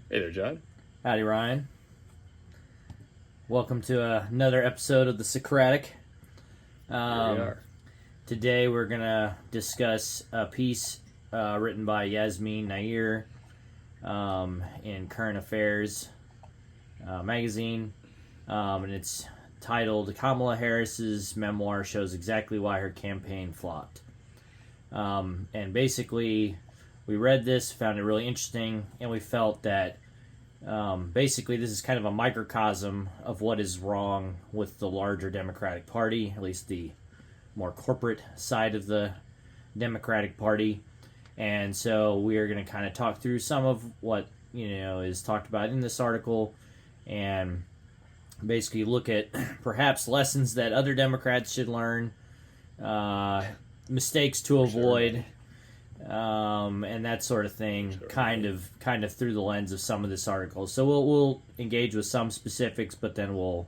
Hey there, John. Howdy, Ryan. Welcome to another episode of the Socratic. Here we Um, are. Today we're going to discuss a piece written by Yasmin Nair in Current Affairs magazine. And it's titled Kamala Harris's Memoir Shows Exactly Why Her Campaign Flopped. And basically, we read this, found it really interesting, and we felt that basically, this is kind of a microcosm of what is wrong with the larger Democratic Party, at least the more corporate side of the Democratic Party. And so we are going to kind of talk through some of what is talked about in this article, and basically look at perhaps lessons that other Democrats should learn, mistakes to avoid. And that sort of thing, kind of through the lens of some of this article. So we'll engage with some specifics, but then we'll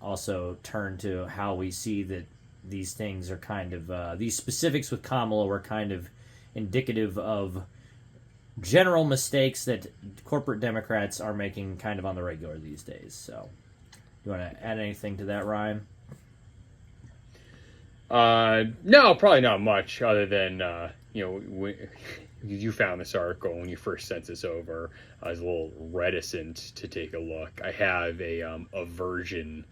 also turn to how we see that these things are kind of these specifics with Kamala were kind of indicative of general mistakes that corporate Democrats are making kind of on the regular these days. So, you want to add anything to that, Ryan? No, probably not much other than, you found this article when you first sent this over. I was a little reticent to take a look. I have a aversion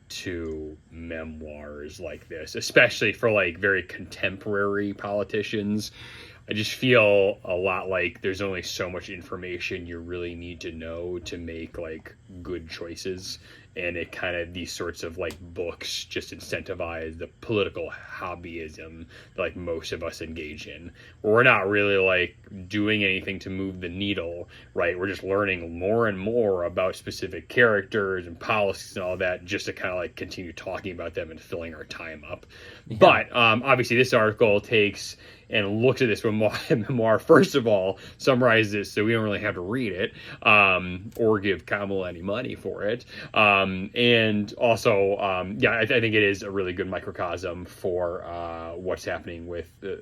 to memoirs like this, especially for like very contemporary politicians. I just feel a lot like there's only so much information you really need to know to make like good choices, and it kind of these sorts of like books just incentivize the political hobbyism that like most of us engage in, where we're not really like doing anything to move the needle, right? We're just learning more and more about specific characters and policies and all that, just to kind of like continue talking about them and filling our time up. Yeah. But obviously this article takes and looks at this memoir, first of all, summarizes it so we don't really have to read it or give Kamala any money for it. And also, I think it is a really good microcosm for what's happening with the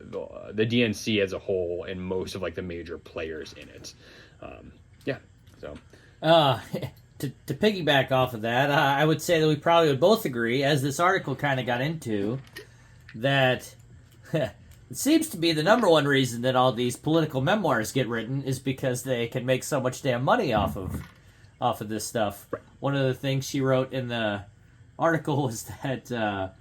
DNC as a whole and most of like the major players in it. So. To piggyback off of that, I would say that we probably would both agree, as this article kind of got into, that it seems to be the number one reason that all these political memoirs get written is because they can make so much damn money off of this stuff. Right. One of the things she wrote in the article was that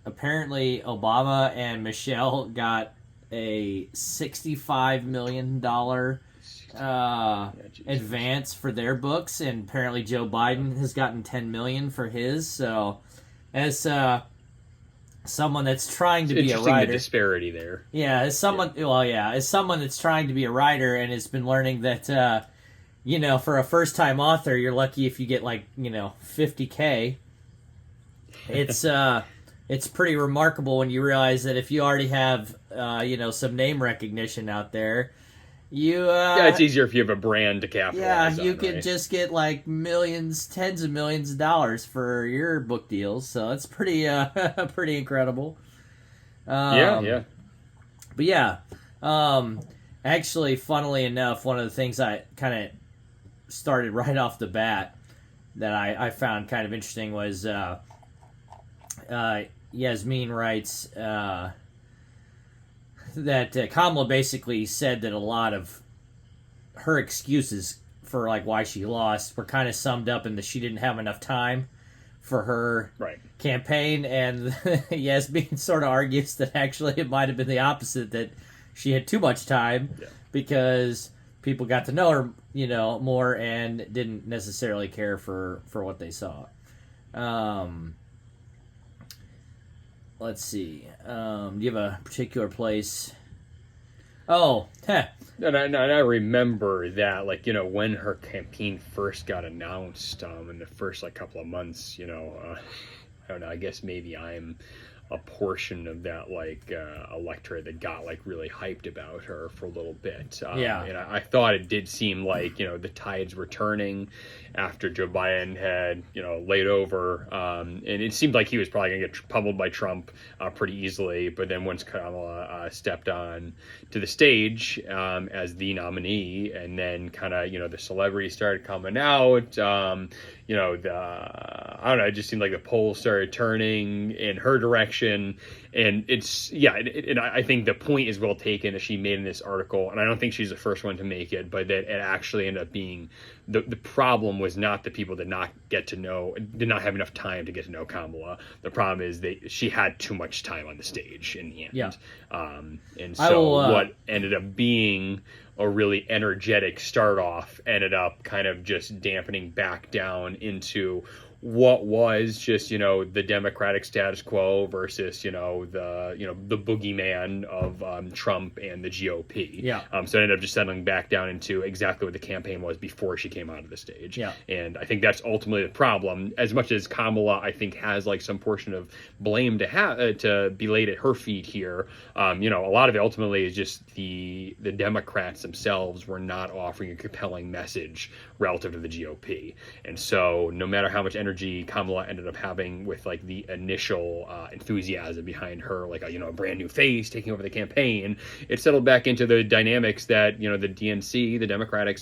apparently Obama and Michelle got a $65 million advance for their books, and apparently Joe Biden has gotten $10 million for his. So, as someone that's trying to be a writer, the disparity there. Yeah, as someone that's trying to be a writer and has been learning that, for a first-time author, you're lucky if you get like $50K. It's pretty remarkable when you realize that if you already have some name recognition out there, it's easier if you have a brand to capitalize on. You could just get like millions, tens of millions of dollars for your book deals. So it's pretty incredible. But actually, funnily enough, one of the things I kind of started right off the bat that I found kind of interesting was Yasmin writes that Kamala basically said that a lot of her excuses for like why she lost were kind of summed up in that she didn't have enough time for her campaign, and Yasmin sort of argues that actually it might have been the opposite, that she had too much time because people got to know her more and didn't necessarily care for what they saw. Let's see. Do you have a particular place? Oh, And I remember that, like, when her campaign first got announced in the first, like, couple of months, I don't know, I guess maybe I'm a portion of that electorate that got really hyped about her for a little bit. And I thought it did seem like the tides were turning after Joe Biden had laid over, and it seemed like he was probably going to get pummeled by Trump pretty easily. But then once Kamala stepped on to the stage as the nominee, and then kind of the celebrities started coming out. I don't know, it just seemed like the polls started turning in her direction. And and I think the point is well taken that she made in this article, and I don't think she's the first one to make it, but that it actually ended up being the problem was not the people did not have enough time to get to know Kamala. The problem is she had too much time on the stage in the end. Yeah. And so what ended up being a really energetic start off ended up kind of just dampening back down into what was just the Democratic status quo versus the boogeyman of Trump and the GOP. So it ended up just settling back down into exactly what the campaign was before she came onto the stage. And I think that's ultimately the problem. As much as Kamala, I think, has some portion of blame to be laid at her feet here, a lot of it ultimately is just the Democrats themselves were not offering a compelling message relative to the GOP. And so no matter how much energy Kamala ended up having with the initial enthusiasm behind her, a brand new face taking over the campaign, it settled back into the dynamics that the DNC, the Democratic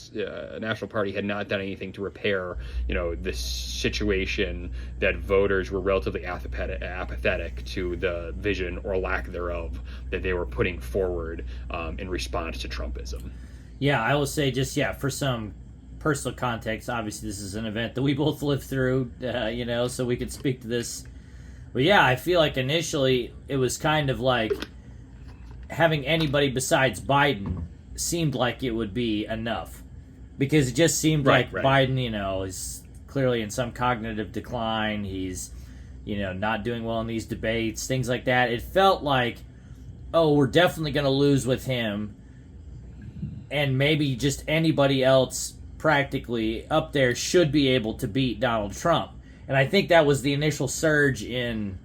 National Party, had not done anything to repair the situation that voters were relatively apathetic to the vision or lack thereof that they were putting forward in response to Trumpism. Yeah, I will say just for some personal context, obviously this is an event that we both lived through, so we could speak to this. But I feel like initially it was kind of like having anybody besides Biden seemed like it would be enough, because it just seemed like Biden, is clearly in some cognitive decline. He's, not doing well in these debates, things like that. It felt like, we're definitely going to lose with him, and maybe just anybody else practically up there should be able to beat Donald Trump. And I think that was the initial surge in,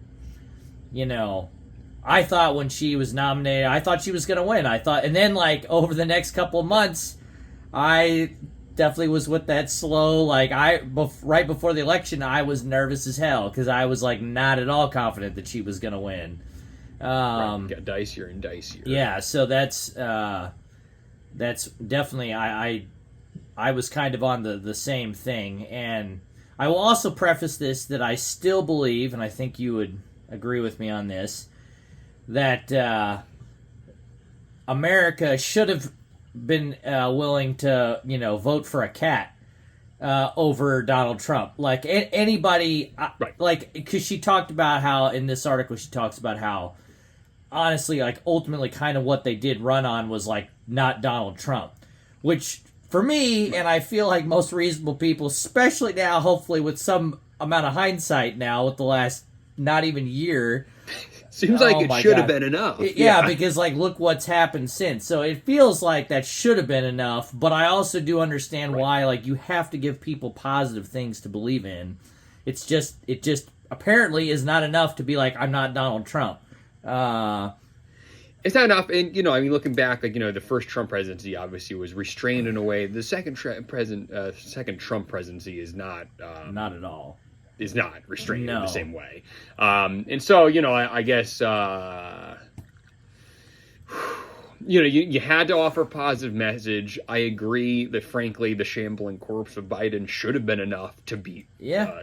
I thought when she was nominated, I thought she was going to win. And then over the next couple of months, I definitely was with that slow, right before the election, I was nervous as hell because I was not at all confident that she was going to win. Got dicier and dicier. Yeah, so that's definitely, I was kind of on the same thing. And I will also preface this that I still believe, and I think you would agree with me on this, that America should have been willing to, vote for a cat over Donald Trump. Anybody, because she talked about how, in this article, she talks about how, honestly, ultimately kind of what they did run on was, not Donald Trump. Which, for me, and I feel like most reasonable people, especially now, hopefully with some amount of hindsight now, with the last not even year, seems like it should have been enough. Yeah, because look what's happened since. So it feels like that should have been enough, but I also do understand why you have to give people positive things to believe in. It just apparently is not enough to be I'm not Donald Trump. It's not enough, and looking back, the first Trump presidency obviously was restrained in a way. The second Trump presidency is not at all. Is not restrained in the same way, and so I guess you had to offer a positive message. I agree that, frankly, the shambling corpse of Biden should have been enough to beat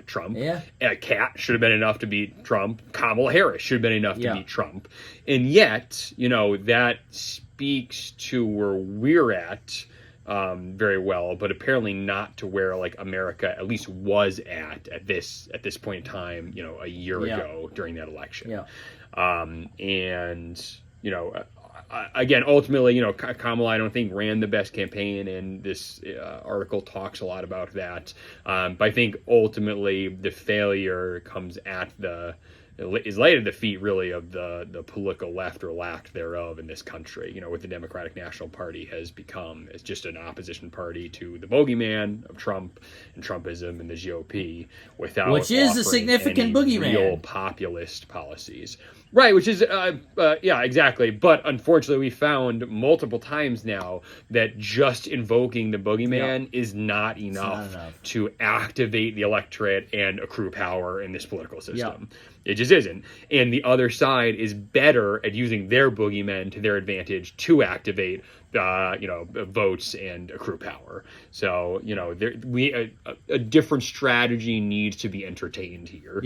Trump. A cat should have been enough to beat Trump. Kamala Harris should have been enough to beat Trump. And yet, that speaks to where we're at very well, but apparently not to where America at least was at this point in time, a year ago during that election. Again, ultimately, Kamala, I don't think, ran the best campaign, and this article talks a lot about that. But I think ultimately the failure comes at the is laid at the feet really of the political left or lack thereof in this country. You know, what the Democratic National Party has become is just an opposition party to the bogeyman of Trump and Trumpism and the GOP, without which is a offering significant any boogeyman. real populist policies. Right, which is, yeah, exactly. But unfortunately, we found multiple times now that just invoking the boogeyman is not enough to activate the electorate and accrue power in this political system. It just isn't. And the other side is better at using their boogeymen to their advantage to activate, votes and accrue power. So, a different strategy needs to be entertained here.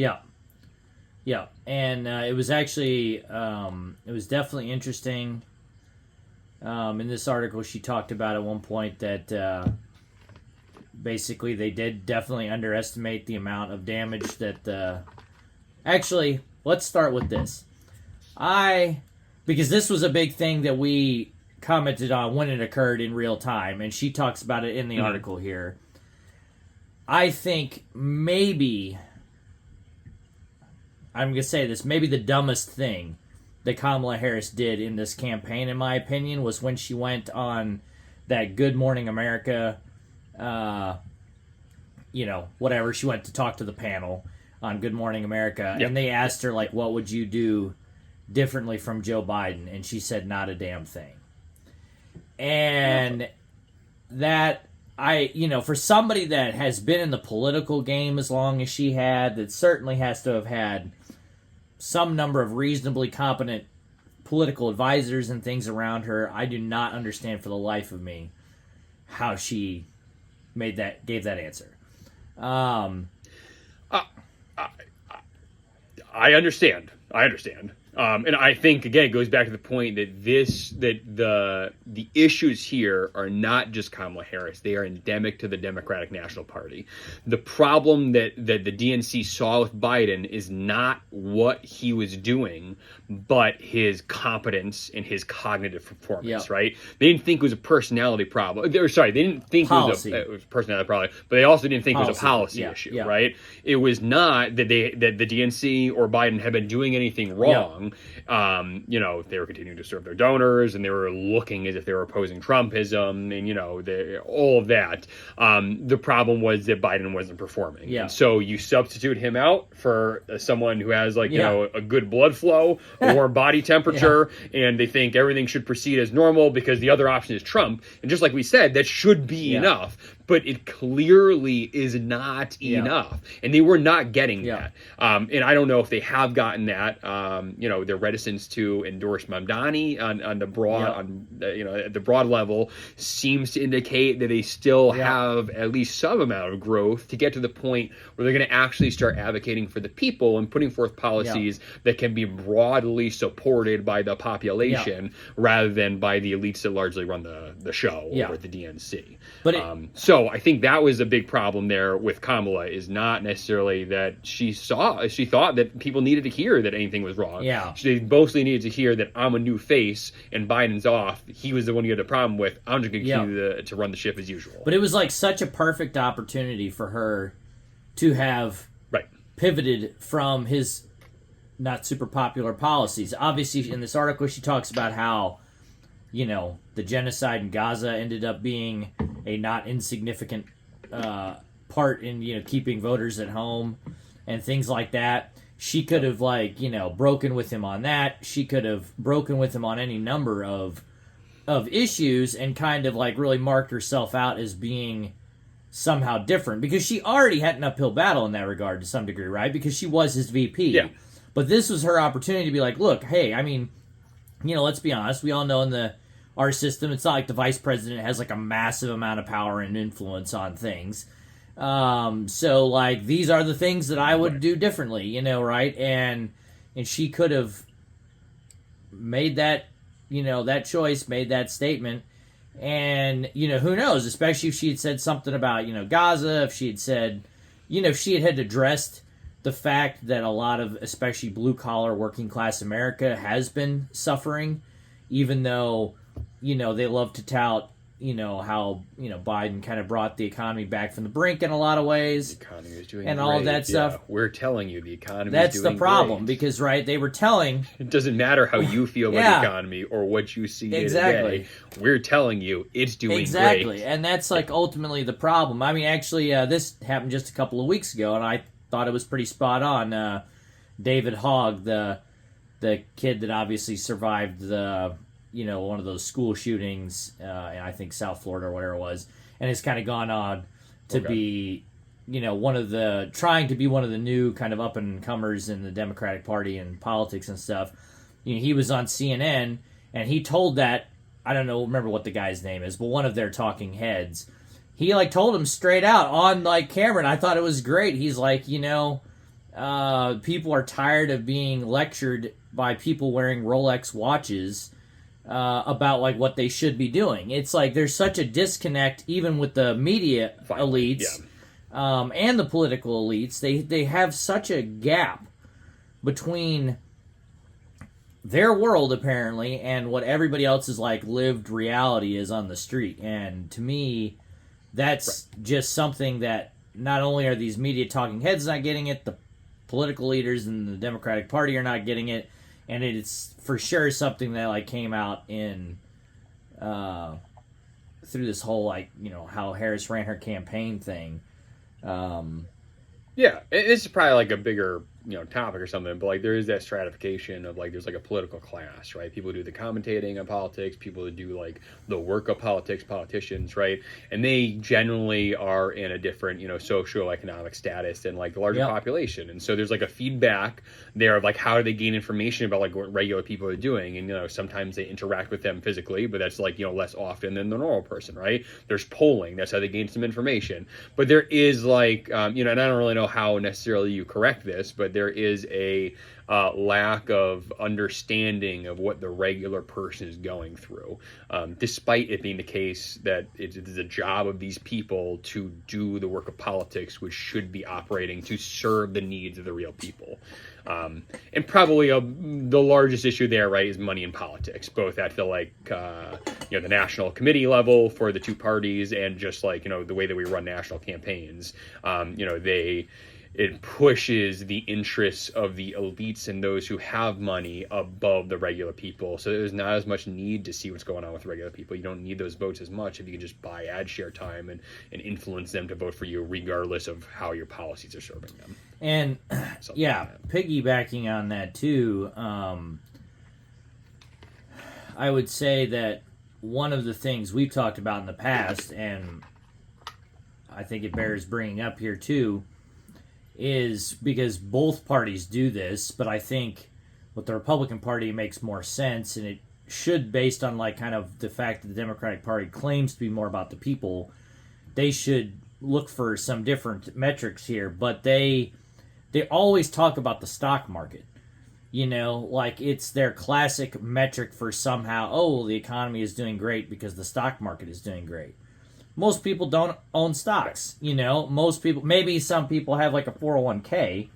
Yeah, and it was actually, it was definitely interesting. In this article, she talked about at one point that basically they did definitely underestimate the amount of damage that... Actually, let's start with this. Because this was a big thing that we commented on when it occurred in real time, and she talks about it in the article here. I think maybe... I'm going to say this, maybe the dumbest thing that Kamala Harris did in this campaign, in my opinion, was when she went on that Good Morning America, whatever. She went to talk to the panel on Good Morning America, and they asked her, like, what would you do differently from Joe Biden? And she said, not a damn thing. And that... for somebody that has been in the political game as long as she had, that certainly has to have had some number of reasonably competent political advisors and things around her, I do not understand for the life of me how she gave that answer. I understand. And I think, again, it goes back to the point that the issues here are not just Kamala Harris. They are endemic to the Democratic National Party. The problem that the DNC saw with Biden is not what he was doing, but his competence and his cognitive performance, right? They didn't think it was a personality problem. They didn't think it was a personality problem, but they also didn't think it was a policy issue, right? It was not that the DNC or Biden had been doing anything wrong. They were continuing to serve their donors, and they were looking as if they were opposing Trumpism, and all of that. The problem was that Biden wasn't performing, and so you substitute him out for someone who has a good blood flow, a warm body temperature, and they think everything should proceed as normal because the other option is Trump. And just like we said, that should be enough. But it clearly is not enough, and they were not getting that. And I don't know if they have gotten that. Their reticence to endorse Mamdani on the broad, at the broad level, seems to indicate that they still have at least some amount of growth to get to the point where they're going to actually start advocating for the people and putting forth policies that can be broadly supported by the population rather than by the elites that largely run the show over at the DNC. But so I think that was a big problem there with Kamala, is not necessarily that she thought that people needed to hear that anything was wrong. They mostly needed to hear that I'm a new face and Biden's off. He was the one you had a problem with. I'm just going to continue to run the ship as usual. But it was like such a perfect opportunity for her to have pivoted from his not super popular policies. Obviously, in this article, she talks about how the genocide in Gaza ended up being a not insignificant part in keeping voters at home and things like that. She could have broken with him on that. She could have broken with him on any number of issues and kind of really marked herself out as being somehow different, because she already had an uphill battle in that regard to some degree, right? Because she was his VP. But this was her opportunity to be like, look, hey, I mean, let's be honest. We all know in our system, it's not like the vice president has a massive amount of power and influence on things. So these are the things that I would do differently, right? And she could have made that, that choice, made that statement. And, who knows, especially if she had said something about, Gaza, if she had said, if she had addressed the fact that a lot of, especially blue-collar, working-class America has been suffering, even though, they love to tout, how Biden kind of brought the economy back from the brink in a lot of ways. The economy is doing and great. all of that stuff. We're telling you the economy That's is doing the problem great. because they were telling. It doesn't matter how you feel about the economy or what you see Exactly. day. We're telling you it's doing Exactly, great. and that's ultimately the problem. I mean, actually, this happened just a couple of weeks ago, and I thought it was pretty spot on. David Hogg, the kid that obviously survived the one of those school shootings in I think South Florida or whatever it was, and has kind of gone on to be trying to be one of the new kind of up and comers in the Democratic Party and politics and stuff. He was on CNN and he told that, I don't know, remember what the guy's name is, but one of their talking heads, he told him straight out on camera, and I thought it was great. He's like, people are tired of being lectured by people wearing Rolex watches about what they should be doing. It's there's such a disconnect even with the media elites and the political elites. They have such a gap between their world apparently and what everybody else's lived reality is on the street. And to me, that's just something that not only are these media talking heads not getting it, the political leaders in the Democratic Party are not getting it, and it's for sure something that came out in through this whole how Harris ran her campaign thing. Yeah, this is probably a bigger topic or something, but there is that stratification of there's a political class, right? People who do the commentating on politics, people who do the work of politics, politicians, right? And they generally are in a different socioeconomic status than the larger population, and so there's a feedback there of how do they gain information about what regular people are doing, and sometimes they interact with them physically, but that's less often than the normal person, right? There's polling, that's how they gain some information, but there is and I don't really know how necessarily you correct this, but there is a lack of understanding of what the regular person is going through, despite it being the case that it is a job of these people to do the work of politics, which should be operating to serve the needs of the real people. And probably the largest issue there, right, is money in politics, both at the the national committee level for the two parties and just the way that we run national campaigns. It pushes the interests of the elites and those who have money above the regular people. So there's not as much need to see what's going on with regular people. You don't need those votes as much if you can just buy ad share time and influence them to vote for you regardless of how your policies are serving them. And piggybacking on that too, I would say that one of the things we've talked about in the past, and I think it bears bringing up here too, is because both parties do this, but I think with the Republican Party it makes more sense, and it should, based on kind of the fact that the Democratic Party claims to be more about the people, they should look for some different metrics here. But they always talk about the stock market. It's their classic metric for somehow, the economy is doing great because the stock market is doing great. Most people don't own stocks. Most people, maybe some people have a 401k,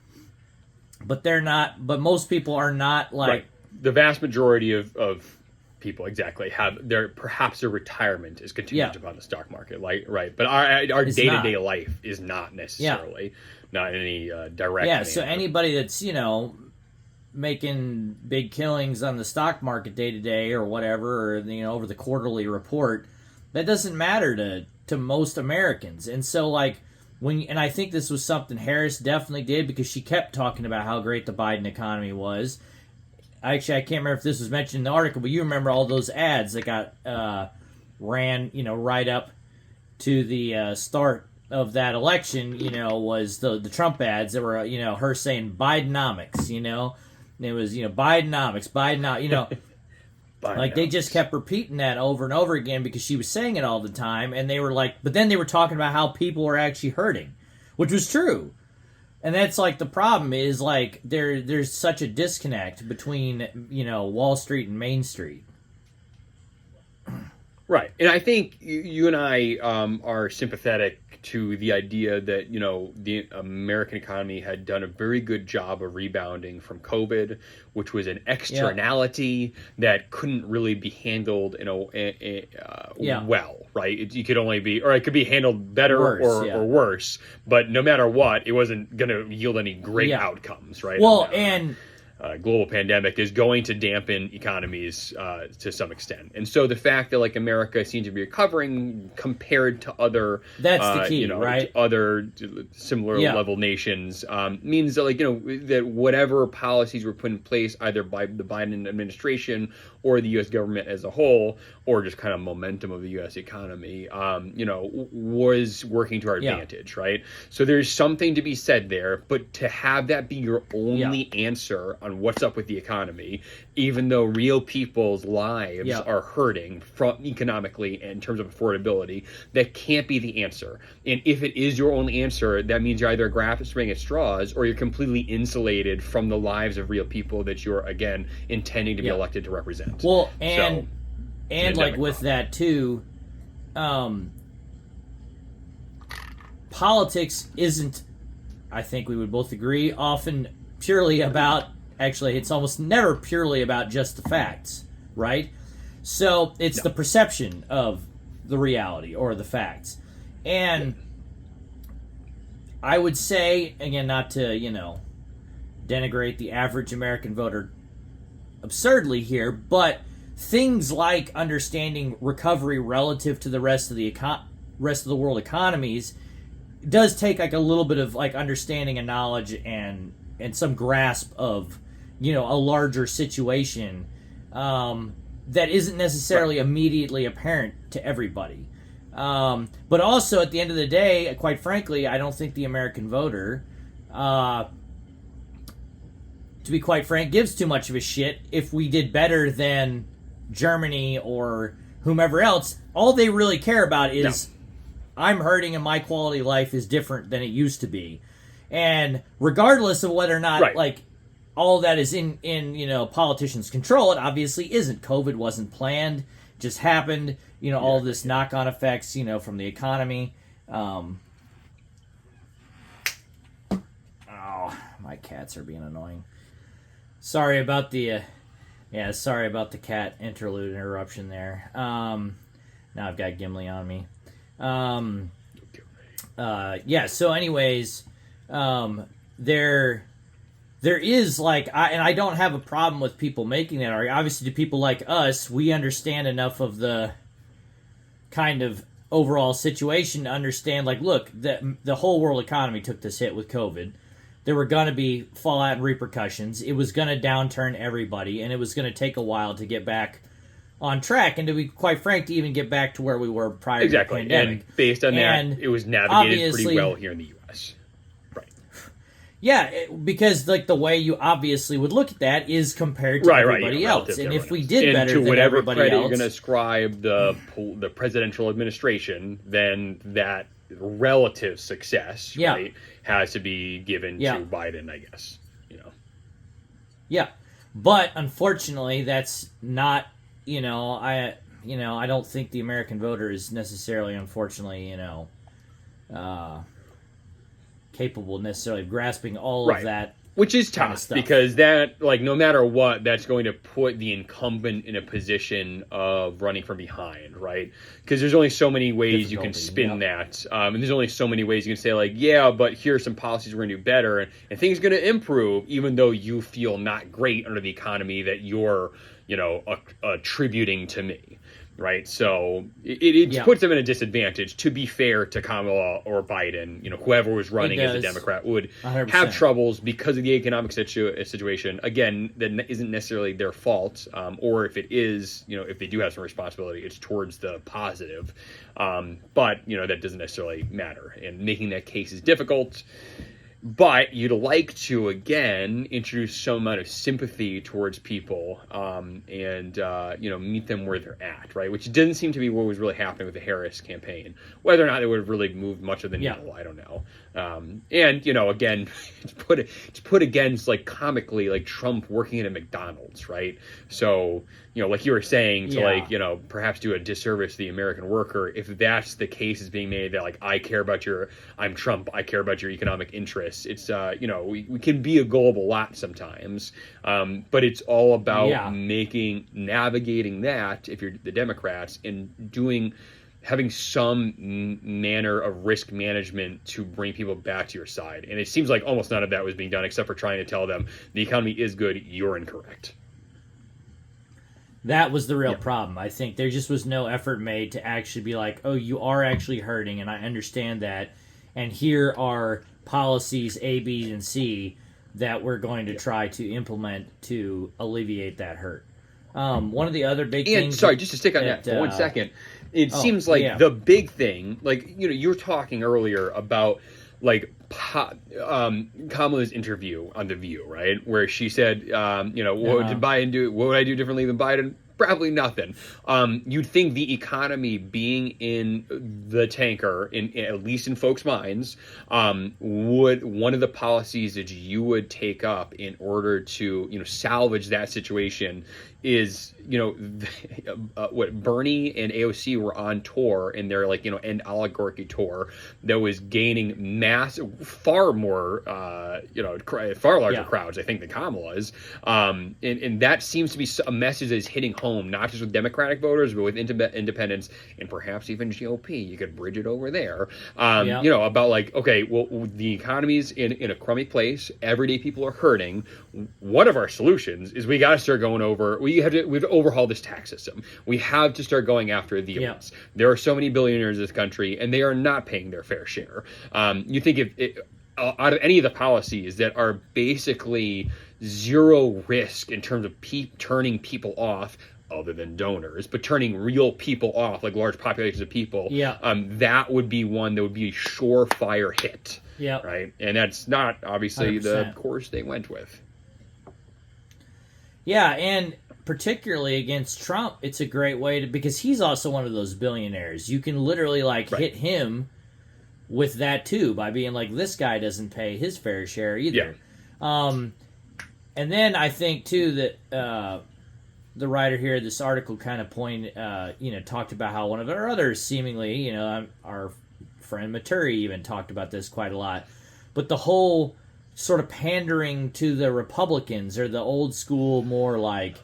but they're not. But most people are not right. The vast majority of people have perhaps their retirement is contingent upon the stock market, right? But our day-to-day life is not necessarily not any direct. Yeah. So anybody that's making big killings on the stock market day to day or whatever, or over the quarterly report, that doesn't matter to most Americans. And so and I think this was something Harris definitely did, because she kept talking about how great the Biden economy was. Actually, I can't remember if this was mentioned in the article, but you remember all those ads that got ran, right up to the start of that election, was the Trump ads that were, her saying Bidenomics, it was, Bidenomics, they just kept repeating that over and over again because she was saying it all the time, and they were but then they were talking about how people were actually hurting, which was true. And that's the problem is there's such a disconnect between Wall Street and Main Street. Right. And I think you and I are sympathetic to the idea that, the American economy had done a very good job of rebounding from COVID, which was an externality that couldn't really be handled well, right? You could only be, or it could be handled better or worse, but no matter what, it wasn't going to yield any great outcomes, right? Well, global pandemic is going to dampen economies to some extent, and so the fact that like America seems to be recovering compared to other that's the key, right? Other similar level nations means that that whatever policies were put in place either by the Biden administration or the U.S. government as a whole, or just kind of momentum of the U.S. economy, was working to our advantage, right? So there's something to be said there, but to have that be your only answer on what's up with the economy, even though real people's lives are hurting from economically and in terms of affordability, that can't be the answer. And if it is your only answer, that means you're either grasping at straws or you're completely insulated from the lives of real people that you're, again, intending to be elected to represent. Well, and like with that too, politics isn't, I think we would both agree, often purely about, actually it's almost never purely about just the facts, right? So it's the perception of the reality or the facts. And I would say, again, not to, denigrate the average American voter absurdly here, but things like understanding recovery relative to the rest of the world economies does take like a little bit of like understanding and knowledge and some grasp of a larger situation that isn't necessarily immediately apparent to everybody. But also at the end of the day, quite frankly, I don't think the American voter, to be quite frank, gives too much of a shit if we did better than Germany or whomever else. All they really care about is I'm hurting and my quality of life is different than it used to be. And regardless of whether or not like all of that is in politicians' control, it obviously isn't. COVID wasn't planned, just happened. All of this knock-on effects, from the economy. Oh, my cats are being annoying. Sorry about the cat interlude interruption there. Now I've got Gimli on me. So anyways, there is like, I don't have a problem with people making that argument. Obviously, to people like us, we understand enough of the kind of overall situation to understand, like, look, the whole world economy took this hit with COVID. There were going to be fallout and repercussions. It was going to downturn everybody, and it was going to take a while to get back on track, and to be quite frank, to even get back to where we were prior to the pandemic. And based on that, it was navigated pretty well here in the U.S. Right. Yeah, because like the way you obviously would look at that is compared to everybody else. And if we did better than everybody else, you're going to ascribe the presidential administration, then that relative success, right, has to be given to Biden, I guess. Yeah, but unfortunately, that's not. I don't think the American voter is necessarily, unfortunately, capable necessarily of grasping all of that. Which is tough, because that, like, no matter what, that's going to put the incumbent in a position of running from behind, right? Because there's only so many ways you can spin that. And there's only so many ways you can say, like, but here are some policies we're going to do better, and things are going to improve, even though you feel not great under the economy that you're, attributing to me. Right, so it puts them in a disadvantage. To be fair to Kamala or Biden, whoever was running as a Democrat would 100%. Have troubles because of the economic situation. Again, that isn't necessarily their fault, or if it is, if they do have some responsibility, it's towards the positive. But that doesn't necessarily matter, and making that case is difficult. But you'd like to, again, introduce some amount of sympathy towards people, and meet them where they're at, right? Which didn't seem to be what was really happening with the Harris campaign. Whether or not it would have really moved much of the needle, I don't know. Again, it's put against, like, comically, like Trump working at a McDonald's, right? So, like you were saying, to perhaps do a disservice to the American worker, if that's the case is being made that, like, I'm Trump, I care about your economic interests. It's we can be a gullible lot sometimes, but it's all about navigating that if you're the Democrats and having some manner of risk management to bring people back to your side. And it seems like almost none of that was being done except for trying to tell them the economy is good, you're incorrect. That was the real problem. I think there just was no effort made to actually be like, oh, you are actually hurting, and I understand that, and here are policies A, B, and C that we're going to try to implement to alleviate that hurt. One of the other big things... Sorry, just to stick on that for 1 second. It seems like the big thing, like, you were talking earlier about, like, Kamala's interview on The View, right? Where she said, what did Biden do? What would I do differently than Biden? Probably nothing. You'd think the economy being in the tanker, at least in folks' minds, would one of the policies that you would take up in order to salvage that situation is what Bernie and AOC were on tour in their end oligarchy tour that was gaining far larger crowds, I think, than Kamala's, and that seems to be a message that is hitting home not just with Democratic voters but with independents and perhaps even GOP. You could bridge it over there, about the economy's in a crummy place. Everyday people are hurting. One of our solutions is we got to start going over. We have to overhaul this tax system. We have to start going after the elites. There are so many billionaires in this country, and they are not paying their fair share. You think out of any of the policies that are basically zero risk in terms of turning people off, other than donors, but turning real people off, like large populations of people, that would be one that would be a surefire hit. Right? And that's not obviously 100%. The course they went with. Yeah, and particularly against Trump, it's a great way to, because he's also one of those billionaires. You can literally hit him with that too by being like, this guy doesn't pay his fair share either. And then I think too that the writer here, this article kind of talked about how one of our others seemingly, our friend Maturi even talked about this quite a lot, but the whole sort of pandering to the Republicans or the old school, more like,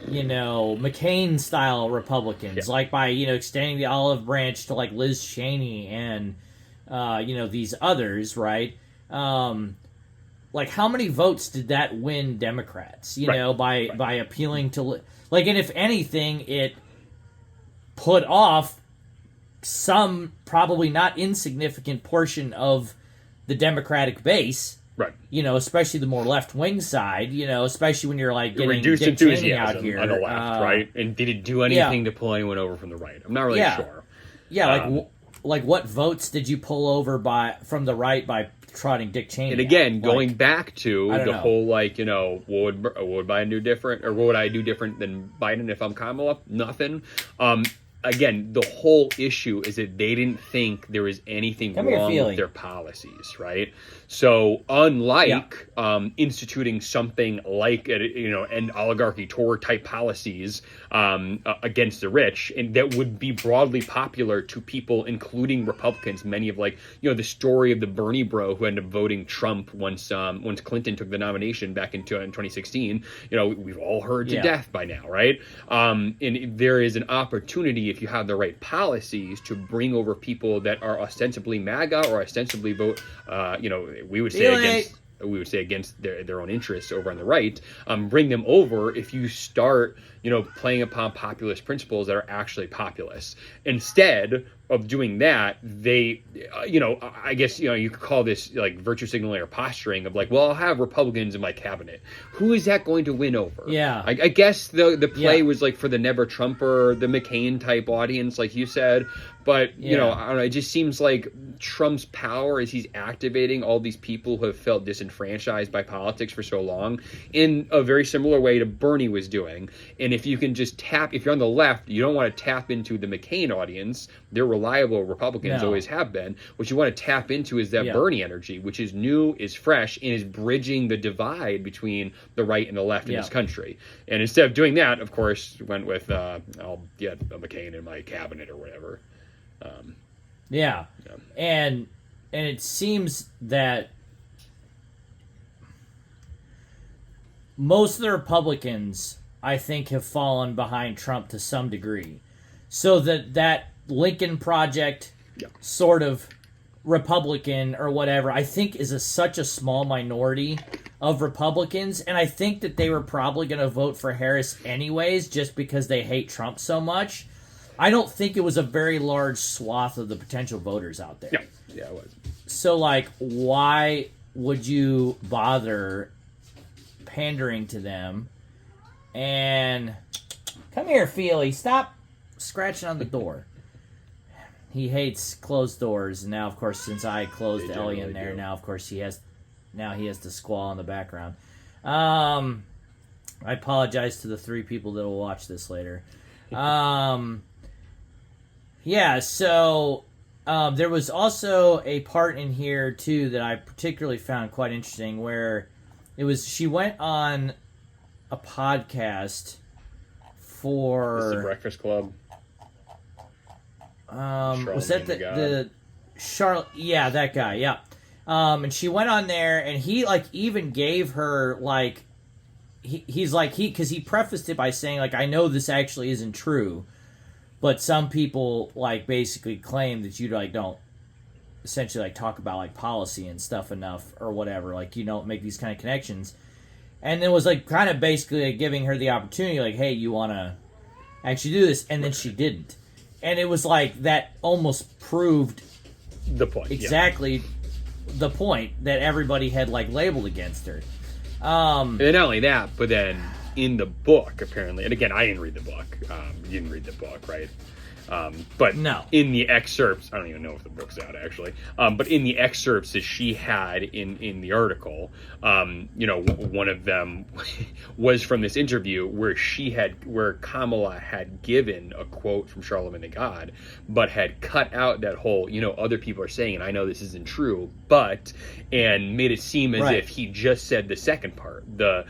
McCain-style Republicans, like by, extending the olive branch to, like, Liz Cheney and, these others, right? Like, how many votes did that win Democrats, by appealing to... and if anything, it put off some probably not insignificant portion of the Democratic base... Right. Especially the more left-wing side, especially when you're getting reduced Dick Cheney out here on the left, right? And did it do anything to pull anyone over from the right? I'm not really sure. Yeah, what votes did you pull over from the right by trotting Dick Cheney? And again, going back to the whole what would Biden do different, or what would I do different than Biden if I'm Kamala? Nothing. Again, the whole issue is that they didn't think there was anything wrong with their policies, right? So unlike instituting something like an oligarchy tour type policies against the rich, and that would be broadly popular to people, including Republicans, many of the story of the Bernie bro who ended up voting Trump once Clinton took the nomination back in 2016. We've all heard to death by now, right? And there is an opportunity, if you have the right policies, to bring over people that are ostensibly MAGA or ostensibly vote, we would say against their own interests over on the right. Bring them over if you start, playing upon populist principles that are actually populist. Instead of doing that, they, I guess, you could call this virtue signaling or posturing of I'll have Republicans in my cabinet. Who is that going to win over? Yeah. I guess the play was for the Never Trumper, the McCain type audience, like you said. But, you know, Yeah. I don't know, it just seems like Trump's power is he's activating all these people who have felt disenfranchised by politics for so long in a very similar way to Bernie was doing. And if you can just if you're on the left, you don't want to tap into the McCain audience. They're reliable Republicans, No. always have been. What you want to tap into is that Yeah. Bernie energy, which is new, is fresh, and is bridging the divide between the right and the left in Yeah. this country. And instead of doing that, of course, went with I'll get a McCain in my cabinet or whatever. Yeah. Yeah. And it seems that most of the Republicans, I think, have fallen behind Trump to some degree. So that Lincoln Project sort of Republican or whatever, I think is such a small minority of Republicans, and I think that they were probably going to vote for Harris anyways just because they hate Trump so much. I don't think it was a very large swath of the potential voters out there. Yeah, it was. So, like, why would you bother pandering to them? And come here, Feely. Stop scratching on the door. He hates closed doors, and now, of course, since I closed Ellie in there, now, of course, he has to squall in the background. I apologize to the 3 people that will watch this later. Yeah, so there was also a part in here, too, that I particularly found quite interesting, where she went on a podcast for... It's the Breakfast Club. Was that the Charlotte? Yeah, that guy, yeah. And she went on there, and he, like, even gave her, like... Because he prefaced it by saying, like, I know this actually isn't true, but some people, like, basically claim that you, like, don't essentially, like, talk about, like, policy and stuff enough or whatever. Like, you don't make these kind of connections. And it was, like, kind of basically like, giving her the opportunity, like, hey, you want to actually do this? And then she didn't. And it was like that almost proved the point. Exactly the point that everybody had, like, labeled against her. And not only that, but then in the book, apparently, and again, I didn't read the book. You didn't read the book, right? But no. In the excerpts, I don't even know if the book's out actually. But in the excerpts that she had in the article, you know, one of them was from this interview where Kamala had given a quote from Charlemagne the God, but had cut out that whole, you know, other people are saying, and I know this isn't true, and made it seem as if he just said the second part, the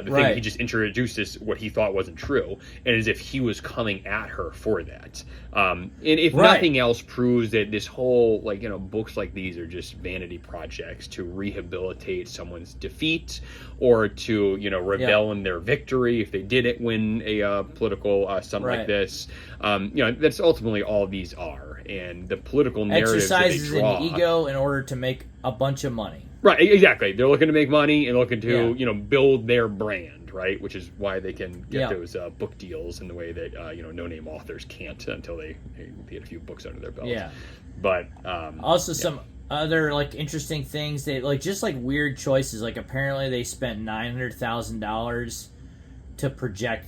thing he just introduced as what he thought wasn't true, and as if he was coming at her for that. And if nothing else proves that this whole, like, you know, books like these are just vanity projects to rehabilitate someone's defeat or to, you know, revel in their victory if they didn't win a political something like this. You know, that's ultimately all these are. And the political narratives exercises that they draw, in ego in order to make a bunch of money. Right, exactly. They're looking to make money and looking to, you know, build their brand, right? Which is why they can get those book deals in the way that, you know, no-name authors can't until they get a few books under their belt. Yeah. But also some other, like, interesting things, they, like, just, like, weird choices. Like, apparently they spent $900,000 to project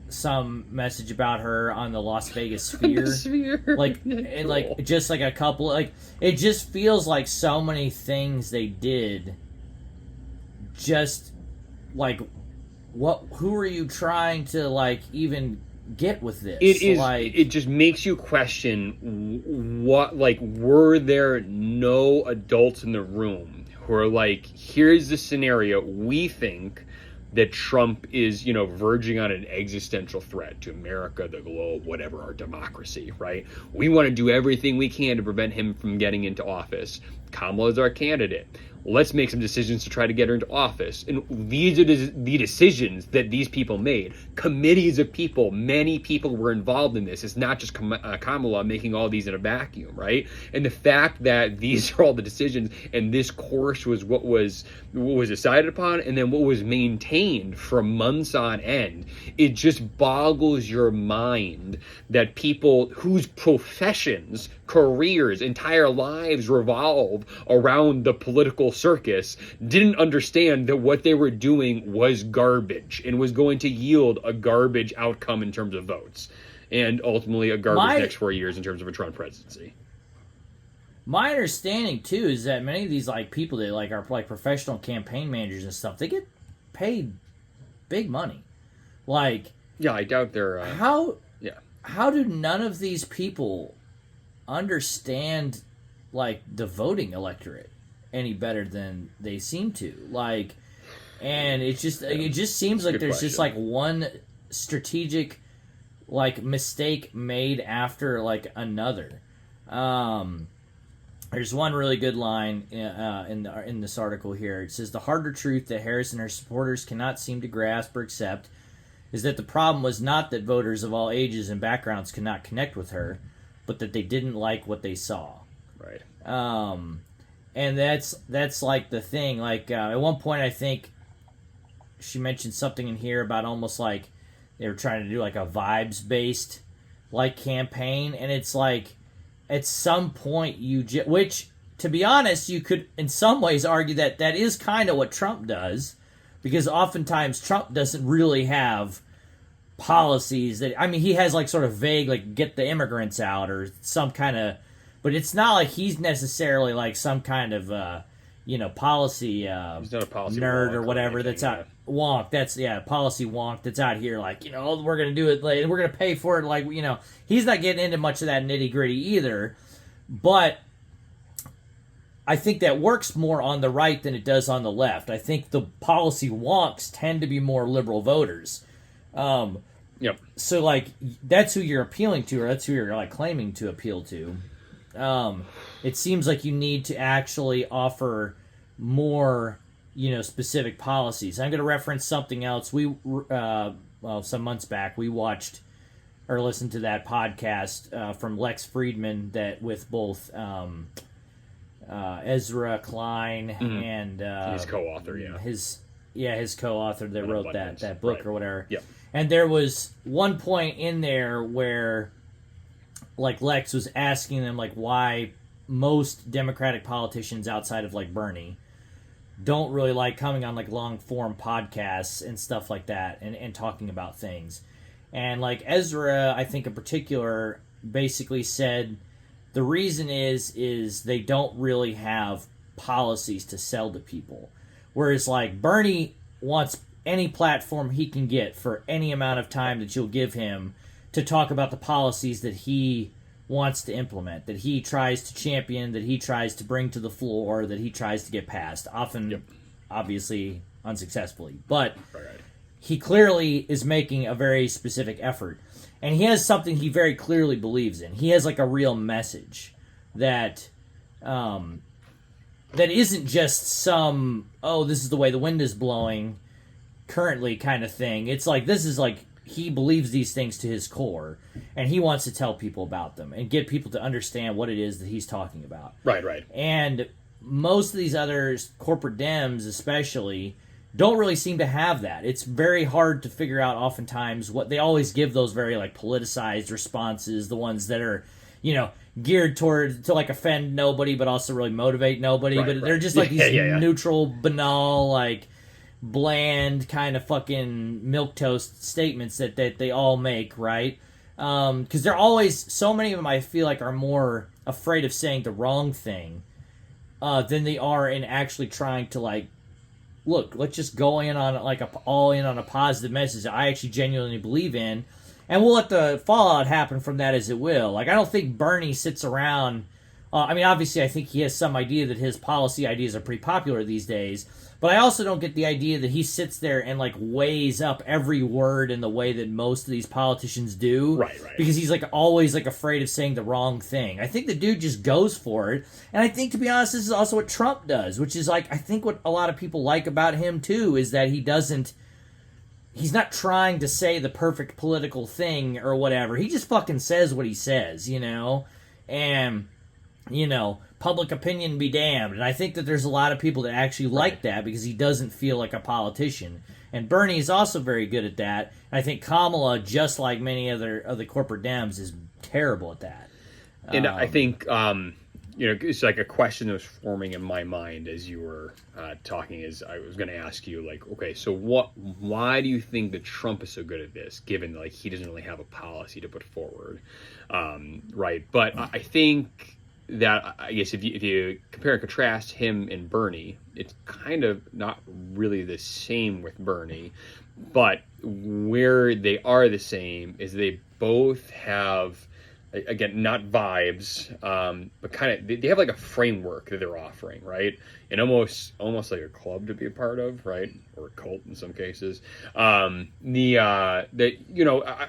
some message about her on the Las Vegas Sphere. Like, and, like, just like a couple, like, it just feels like so many things they did. Just like, who are you trying to, like, even get with this? It is, like, it just makes you question what, like, were there no adults in the room who are like, here's the scenario, we think that Trump is, you know, verging on an existential threat to America, the globe, whatever, our democracy, right? We want to do everything we can to prevent him from getting into office. Kamala is our candidate. Let's make some decisions to try to get her into office. And these are the decisions that these people made. Committees of people, many people were involved in this. It's not just Kamala making all these in a vacuum, right? And the fact that these are all the decisions and this course was what was decided upon and then what was maintained for months on end, it just boggles your mind that people whose professions, careers, entire lives revolve around the political circus didn't understand that what they were doing was garbage and was going to yield a garbage outcome in terms of votes. and ultimately a garbage My- next 4 years in terms of a Trump presidency. My understanding too is that many of these like people that like are like professional campaign managers and stuff, they get paid big money. Like, Yeah, I doubt they're. how do none of these people understand like the voting electorate any better than they seem to? Like, and it just seems like there's just like one strategic like mistake made after like another. There's one really good line in this article here. It says, the harder truth that Harris and her supporters cannot seem to grasp or accept is that the problem was not that voters of all ages and backgrounds could not connect with her, but that they didn't like what they saw. Right. And that's like the thing. Like at one point, I think she mentioned something in here about almost like they were trying to do like a vibes-based like campaign, and it's like, at some point, which, to be honest, you could in some ways argue that that is kind of what Trump does, because oftentimes Trump doesn't really have policies that, I mean, he has like sort of vague, like get the immigrants out or some kind of, but it's not like he's necessarily like some kind of, policy, He's not a policy nerd wonk or whatever anything, that's out. Wonk, policy wonk that's out here, like, we're going to do it, like, we're going to pay for it, like, he's not getting into much of that nitty gritty either, but I think that works more on the right than it does on the left. I think the policy wonks tend to be more liberal voters. Yep. So, like, that's who you're appealing to, or that's who you're, like, claiming to appeal to. It seems like you need to actually offer more specific policies. I'm going to reference something else. Some months back, we watched or listened to that podcast from Lex Friedman that with both Ezra Klein and his co-author, his co-author that wrote that book, right, or whatever. Yep. And there was one point in there where like Lex was asking them like why most Democratic politicians outside of like Bernie don't really like coming on like long form podcasts and stuff like that and talking about things. And like Ezra, I think in particular, basically said the reason is they don't really have policies to sell to people. Whereas like Bernie wants any platform he can get for any amount of time that you'll give him to talk about the policies that he wants to implement, that he tries to champion, that he tries to bring to the floor, that he tries to get passed, often, obviously, unsuccessfully. But he clearly is making a very specific effort. And he has something he very clearly believes in. He has, like, a real message that that isn't just some, this is the way the wind is blowing currently kind of thing. It's like, this is like, he believes these things to his core, and he wants to tell people about them and get people to understand what it is that he's talking about. Right. And most of these other corporate Dems, especially, don't really seem to have that. It's very hard to figure out oftentimes what they always give those very like politicized responses, the ones that are, geared to like offend nobody but also really motivate nobody. But they're just like these neutral, banal, like bland kind of fucking milquetoast statements that they all make, right? Because they're always, so many of them I feel like are more afraid of saying the wrong thing than they are in actually trying to like, look, let's just go in on like all in on a positive message that I actually genuinely believe in, and we'll let the fallout happen from that as it will. Like, I don't think Bernie sits around. I mean, obviously, I think he has some idea that his policy ideas are pretty popular these days, but I also don't get the idea that he sits there and like weighs up every word in the way that most of these politicians do. Right. Because he's like always like afraid of saying the wrong thing. I think the dude just goes for it. And I think, to be honest, this is also what Trump does, which is like, I think what a lot of people like about him too is that he's not trying to say the perfect political thing or whatever. He just fucking says what he says, and public opinion be damned. And I think that there's a lot of people that actually like that because he doesn't feel like a politician. And Bernie is also very good at that. And I think Kamala, just like many other of the corporate Dems, is terrible at that. And I think it's like a question that was forming in my mind as you were talking. Is I was going to ask you, like, okay, so why do you think that Trump is so good at this, given like he doesn't really have a policy to put forward, right? But I think that, I guess, if you compare and contrast him and Bernie, it's kind of not really the same with Bernie, but where they are the same is they both have, again, not vibes, but kind of they have like a framework that they're offering, right? And almost like a club to be a part of, right? Or a cult in some cases. I don't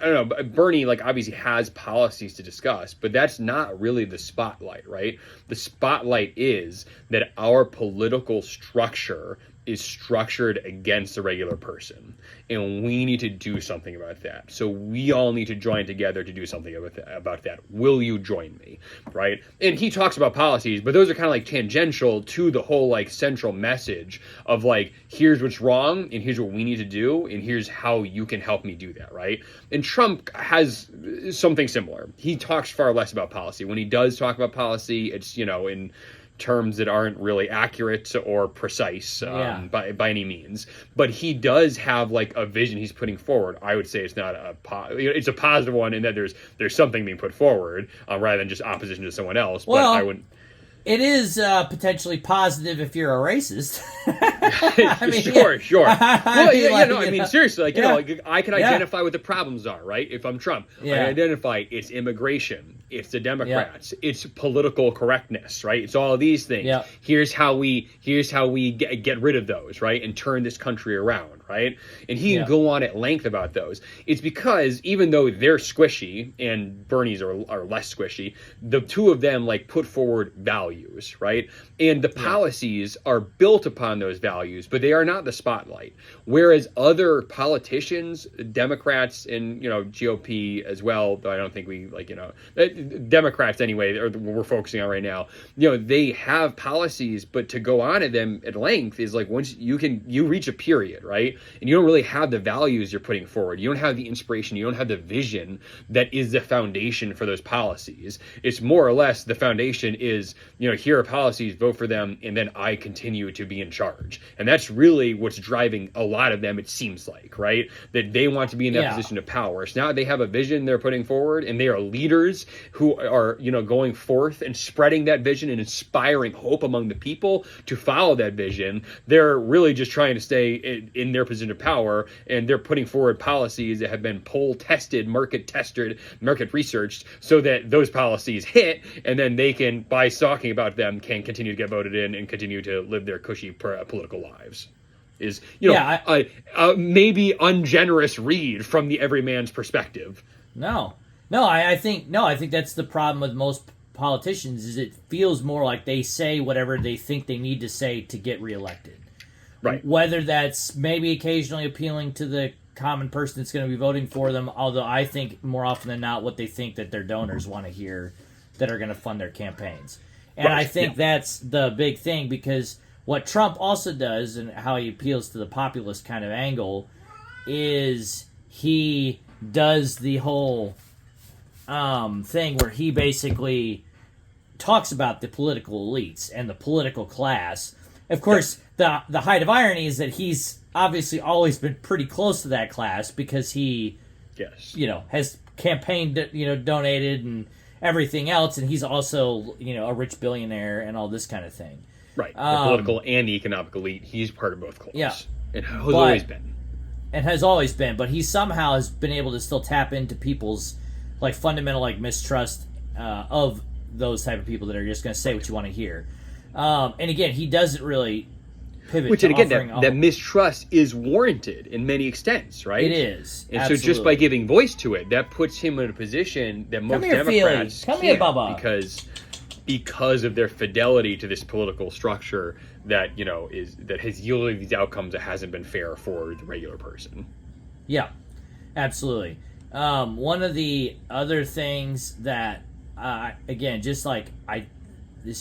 know, Bernie, like, obviously has policies to discuss, but that's not really the spotlight, right? The spotlight is that our political structure is structured against the regular person, and we need to do something about that. So we all need to join together to do something about that. Will you join me, right? And he talks about policies, but those are kind of like tangential to the whole like central message of like, here's what's wrong and here's what we need to do and here's how you can help me do that, right? And Trump has something similar. He talks far less about policy. When he does talk about policy, it's, in terms that aren't really accurate or precise by any means, but he does have like a vision he's putting forward. I would say it's not it's a positive one in that there's something being put forward rather than just opposition to someone else. Well, but I wouldn't. It is potentially positive if you're a racist. I mean, sure. I mean, seriously, like, like, I can identify what the problems are, right? If I'm Trump, I identify it's immigration, it's the Democrats, it's political correctness, right? It's all of these things. Yeah. Here's how we get rid of those, right? And turn this country around, right? And he can go on at length about those. It's because even though they're squishy and Bernie's are less squishy, the two of them like put forward values, right? And the policies are built upon those values, but they are not the spotlight. Whereas other politicians, Democrats and, GOP as well, though I don't think we Democrats anyway, or we're focusing on right now, they have policies, but to go on at them at length is like once you reach a period, right? And you don't really have the values you're putting forward. You don't have the inspiration. You don't have the vision that is the foundation for those policies. It's more or less the foundation is, here are policies, vote for them, and then I continue to be in charge. And that's really what's driving a lot of them, it seems like, right? That they want to be in that position of power. So now they have a vision they're putting forward, and they are leaders who are, going forth and spreading that vision and inspiring hope among the people to follow that vision. They're really just trying to stay in their position of power, and they're putting forward policies that have been poll tested, market tested, market researched, so that those policies hit, and then they can, by talking about them, can continue to get voted in and continue to live their cushy political lives. Is a maybe ungenerous read from the everyman's perspective. I think that's the problem with most politicians is it feels more like they say whatever they think they need to say to get reelected. Right. Whether that's maybe occasionally appealing to the common person that's going to be voting for them, although I think more often than not what they think that their donors want to hear that are going to fund their campaigns. And I think that's the big thing, because what Trump also does and how he appeals to the populist kind of angle is he does the whole thing where he basically talks about the political elites and the political class. Of course, the height of irony is that he's obviously always been pretty close to that class because he, has campaigned, donated and everything else, and he's also, a rich billionaire and all this kind of thing. Right. The political and the economic elite, he's part of both clubs. Yeah. And has always been. And has always been, but he somehow has been able to still tap into people's fundamental mistrust of those type of people that are just going to say what you want to hear. And again, he doesn't really pivot. Which, and again, that mistrust is warranted in many extents, right? It is. And absolutely. So just by giving voice to it, that puts him in a position that most Democrats can't, because of their fidelity to this political structure that that has yielded these outcomes that hasn't been fair for the regular person. Yeah, absolutely. One of the other things that again, this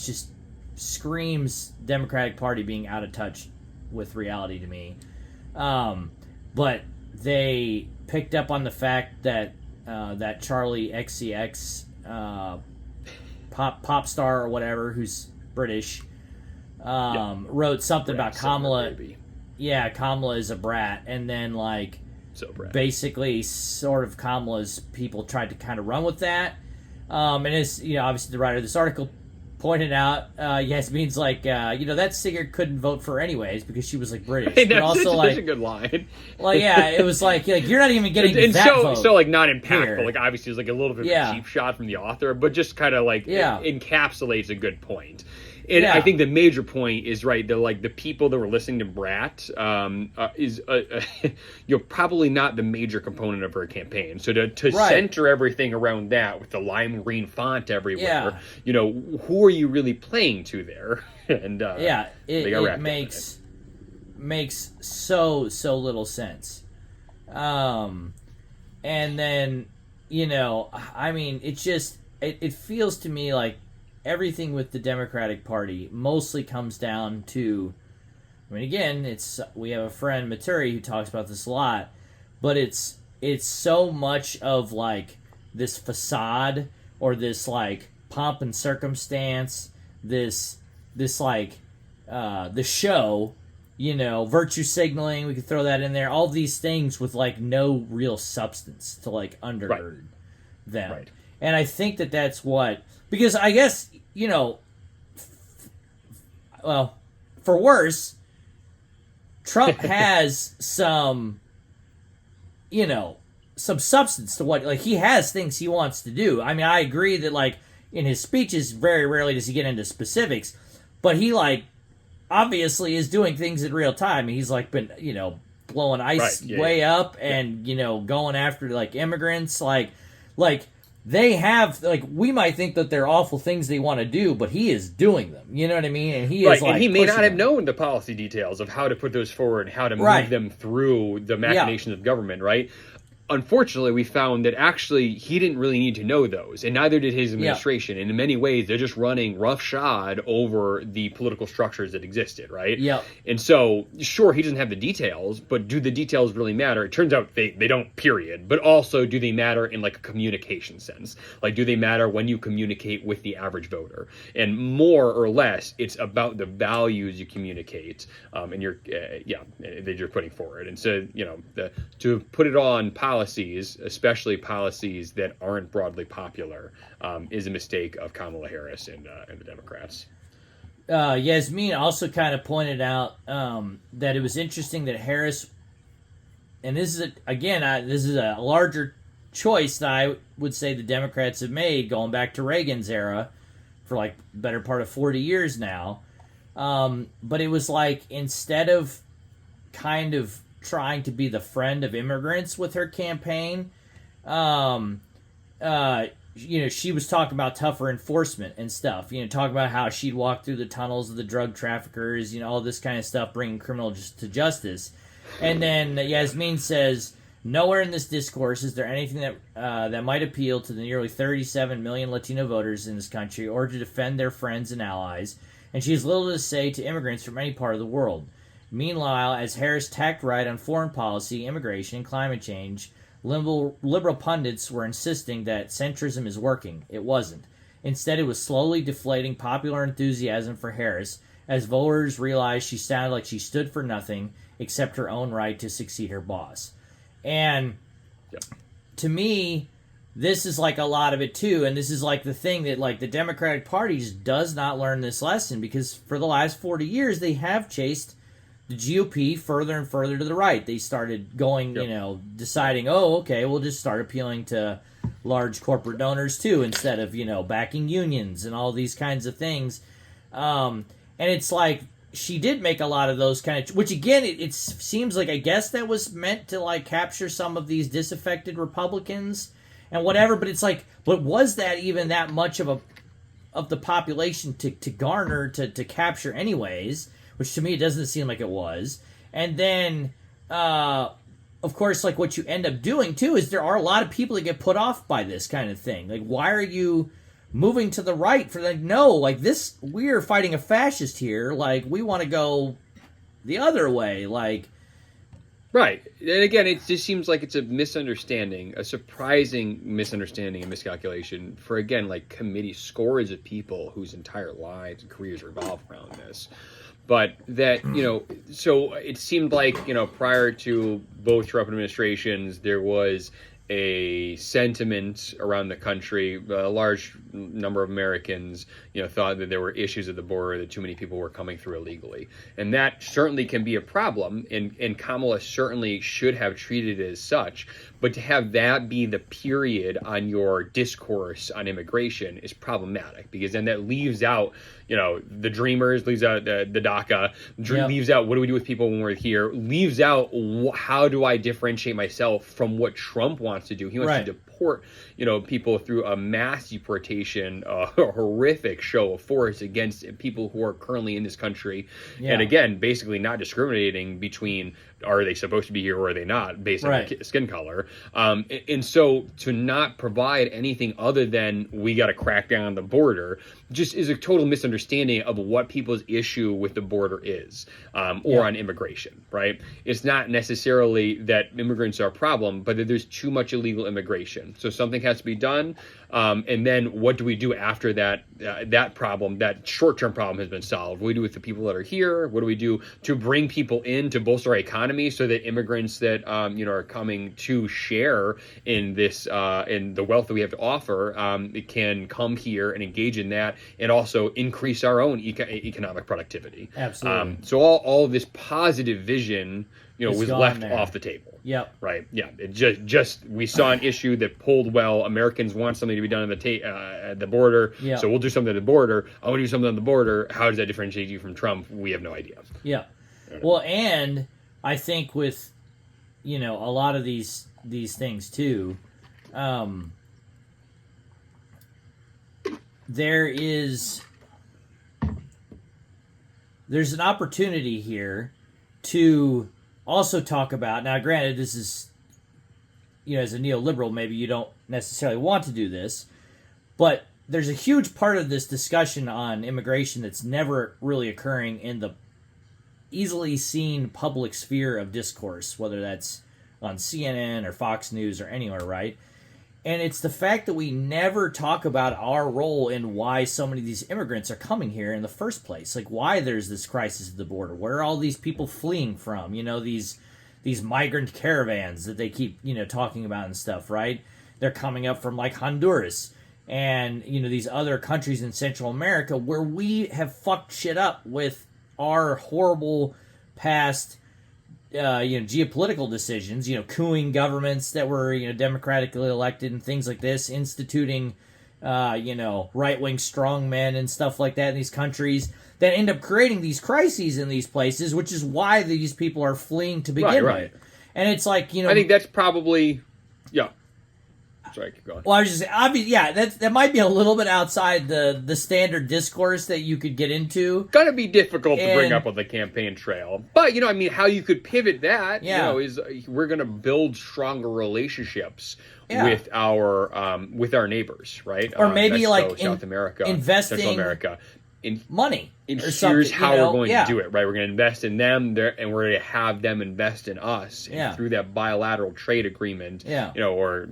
just screams Democratic Party being out of touch with reality to me. But they picked up on the fact that that Charlie XCX pop star or whatever, who's British, wrote something about Kamala. Baby. Yeah, Kamala is a brat, and then like basically sort of Kamala's people tried to kind of run with that, and it's obviously the writer of this article pointed out, Yasmin's like, that singer couldn't vote for her anyways because she was like British, but also like that's a good line. Well, yeah, it was like you're not even getting and that vote. So like not impactful. Here. Like obviously it's like a little bit of a cheap shot from the author, but just kind of like encapsulates a good point. And I think the major point is right. The like the people that were listening to Brat is probably not the major component of her campaign. So to center everything around that with the lime green font everywhere, who are you really playing to there? And it makes so little sense. And then I mean, it feels to me like everything with the Democratic Party mostly comes down to, I mean, again, we have a friend, Maturi, who talks about this a lot, but it's so much of, like, this facade or this, like, pomp and circumstance, this like, the show, virtue signaling, we could throw that in there, all these things with, like, no real substance to, like, undergird them. Right. And I think that's what... Because I guess, well, for worse, Trump has some substance to what, like, he has things he wants to do. I mean, I agree that, like, in his speeches, very rarely does he get into specifics, but he, like, obviously is doing things in real time. He's, like, been, blowing ice way up and, going after, like, immigrants, like, they have, like, we might think that they're awful things they want to do, but he is doing them. You know what I mean? And he is, like, and he may not have known the policy details of how to put those forward, how to move them through the machinations of government, right? Unfortunately, we found that actually he didn't really need to know those, and neither did his administration. And in many ways, they're just running roughshod over the political structures that existed, right? Yeah. And so, sure, he doesn't have the details, but do the details really matter? It turns out they don't, period. But also, do they matter in, like, a communication sense? Like, do they matter when you communicate with the average voter? And more or less, it's about the values you communicate and that you're putting forward. And so, to put it on policies, especially policies that aren't broadly popular, is a mistake of Kamala Harris and the Democrats. Yasmin also kind of pointed out that it was interesting that Harris, and this is a larger choice that I would say the Democrats have made going back to Reagan's era for like better part of 40 years now. But it was like, instead of kind of trying to be the friend of immigrants with her campaign, she was talking about tougher enforcement and stuff, talking about how she'd walk through the tunnels of the drug traffickers, all this kind of stuff, bringing criminals to justice. And then Yasmin says, nowhere in this discourse is there anything that might appeal to the nearly 37 million Latino voters in this country or to defend their friends and allies, and she has little to say to immigrants from any part of the world. Meanwhile, as Harris tacked right on foreign policy, immigration, and climate change, liberal pundits were insisting that centrism is working. It wasn't. Instead, it was slowly deflating popular enthusiasm for Harris as voters realized she sounded like she stood for nothing except her own right to succeed her boss. And to me, this is like a lot of it too, and this is like the thing that, like, the Democratic Party just does not learn this lesson, because for the last 40 years they have chased the GOP further and further to the right. They started going, deciding, we'll just start appealing to large corporate donors too, instead of, backing unions and all these kinds of things. And it's like, she did make a lot of those kind of, which again, it seems like, I guess that was meant to, like, capture some of these disaffected Republicans and whatever, but it's like, but was that even that much of the population to garner, to capture anyways? Which to me, it doesn't seem like it was. And then, of course, like, what you end up doing, too, is there are a lot of people that get put off by this kind of thing. Like, why are you moving to the right for, like, no, like, this, we're fighting a fascist here. Like, we want to go the other way. Like, Right. And again, it just seems like it's a misunderstanding, a surprising misunderstanding and miscalculation for, again, like committee scores of people whose entire lives and careers revolve around this. But that, so it seemed like, prior to both Trump administrations, there was a sentiment around the country. A large number of Americans, thought that there were issues at the border, that too many people were coming through illegally. And that certainly can be a problem, and Kamala certainly should have treated it as such. But to have that be the period on your discourse on immigration is problematic, because then that leaves out, the dreamers, leaves out the DACA, leaves out what do we do with people when we're here, leaves out how do I differentiate myself from what Trump wants to do. He wants to deport, people through a mass deportation, a horrific show of force against people who are currently in this country. And again, basically not discriminating between are they supposed to be here or are they not based on their skin color. And so to not provide anything other than we got to crack down on the border just is a total misunderstanding of what people's issue with the border is, or on immigration, right? It's not necessarily that immigrants are a problem, but that there's too much illegal immigration. So something has to be done. And then what do we do after that? That problem, that short-term problem has been solved. What do we do with the people that are here? What do we do to bring people in to bolster our economy so that immigrants that are coming to share in this in the wealth that we have to offer can come here and engage in that, and also increase our own economic productivity. Absolutely. So all of this positive vision, was left off the table. Yep. Right. Yeah. It just we saw an issue that pulled well. Americans want something to be done at the border. Yeah. So we'll do something at the border. I want to do something on the border. How does that differentiate you from Trump? We have no idea. Yeah. Well, and I think with, a lot of these things too, there's an opportunity here to also talk about, now granted this is, as a neoliberal, maybe you don't necessarily want to do this, but there's a huge part of this discussion on immigration that's never really occurring in the easily seen public sphere of discourse, whether that's on CNN or Fox News or anywhere, right? And it's the fact that we never talk about our role in why so many of these immigrants are coming here in the first place. Like, why there's this crisis at the border. Where are all these people fleeing from? These migrant caravans that they keep, talking about and stuff, right? They're coming up from, like, Honduras and, these other countries in Central America where we have fucked shit up with our horrible past geopolitical decisions, cooing governments that were, democratically elected and things like this, instituting, right-wing strongmen and stuff like that in these countries that end up creating these crises in these places, which is why these people are fleeing to begin with. And it's like, I think that's probably, Sorry, keep going. Well, I was just saying, that might be a little bit outside the standard discourse that you could get into. Gonna be difficult to bring up on the campaign trail, but how you could pivot that, is we're gonna build stronger relationships with our neighbors, right? Or maybe Mexico, like South America, investing Central America. Money. And here's how we're going to do it, right? We're going to invest in them, and we're going to have them invest in us. And through that bilateral trade agreement, or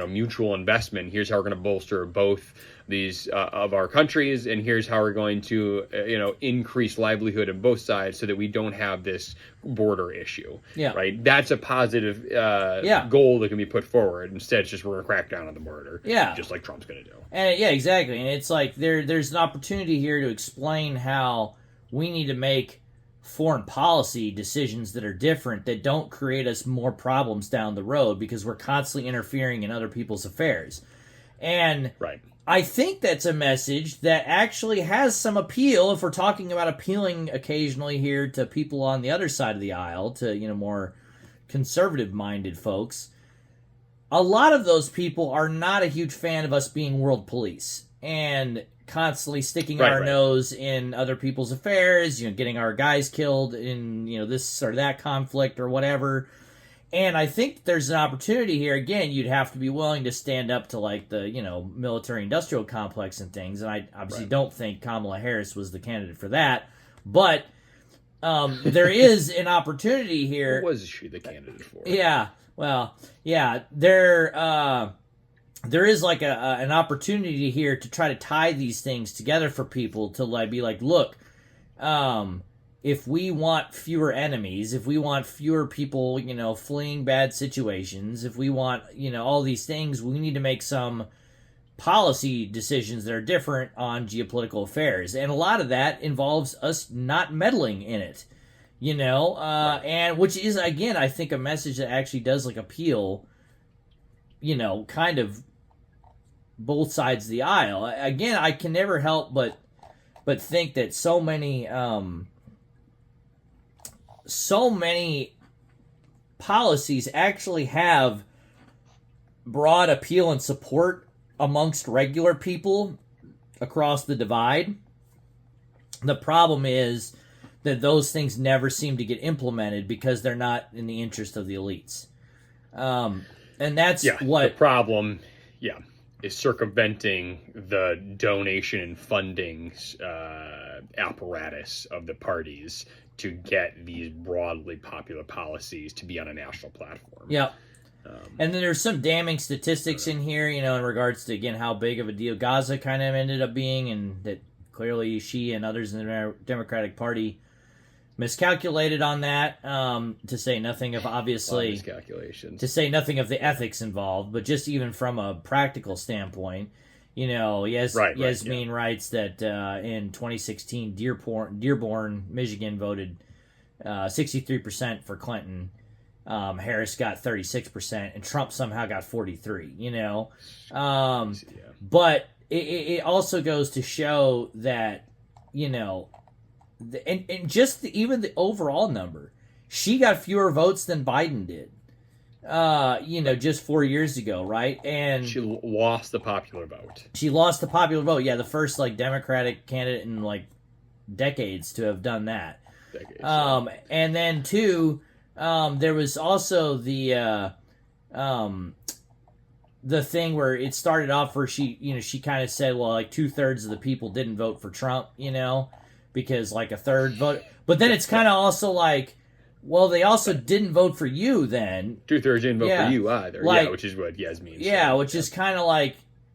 mutual investment. Here's how we're going to bolster both these of our countries, and here's how we're going to increase livelihood on both sides, so that we don't have this border issue. Right. That's a positive goal that can be put forward. Instead, it's just we're going to crack down on the border. Just like Trump's going to do. And exactly. And it's like there's an opportunity here to explain how we need to make foreign policy decisions that are different, that don't create us more problems down the road, because we're constantly interfering in other people's affairs. And I think that's a message that actually has some appeal, if we're talking about appealing occasionally here to people on the other side of the aisle, to more conservative-minded folks. A lot of those people are not a huge fan of us being world police and constantly sticking our nose in other people's affairs, getting our guys killed in, this or that conflict or whatever. And I think there's an opportunity here. Again, you'd have to be willing to stand up to, like, the, military-industrial complex and things. And I obviously don't think Kamala Harris was the candidate for that. But there is an opportunity here. What was she the candidate for? Yeah, well, yeah, there is like an opportunity here to try to tie these things together for people to like be like, look, if we want fewer enemies, if we want fewer people, fleeing bad situations, if we want, all these things, we need to make some policy decisions that are different on geopolitical affairs. And a lot of that involves us not meddling in it, and which is, again, I think a message that actually does like appeal, kind of both sides of the aisle. Again, I can never help but think that so many policies actually have broad appeal and support amongst regular people across the divide. The problem is that those things never seem to get implemented because they're not in the interest of the elites. And that's what the problem, is circumventing the donation and funding apparatus of the parties to get these broadly popular policies to be on a national platform. Yeah. And then there's some damning statistics in here, in regards to, again, how big of a deal Gaza kind of ended up being, and that clearly she and others in the Democratic Party miscalculated on that, to say nothing of, obviously, miscalculations. To say nothing of the ethics involved, but just even from a practical standpoint, Yasmin writes that in 2016, Dearborn, Michigan voted 63% for Clinton. Harris got 36%, and Trump somehow got 43%. But it also goes to show that, and just even the overall number, she got fewer votes than Biden did. Just 4 years ago, right? And she lost the popular vote. Yeah, the first Democratic candidate in decades to have done that. And then two, there was also the thing where it started off where she kind of said, well, 2/3 of the people didn't vote for Trump, because a third vote. But then it's kind of also well, they also didn't vote for you then. 2/3 didn't vote for you either. Which is what Yasmin said. Yeah, which is kind of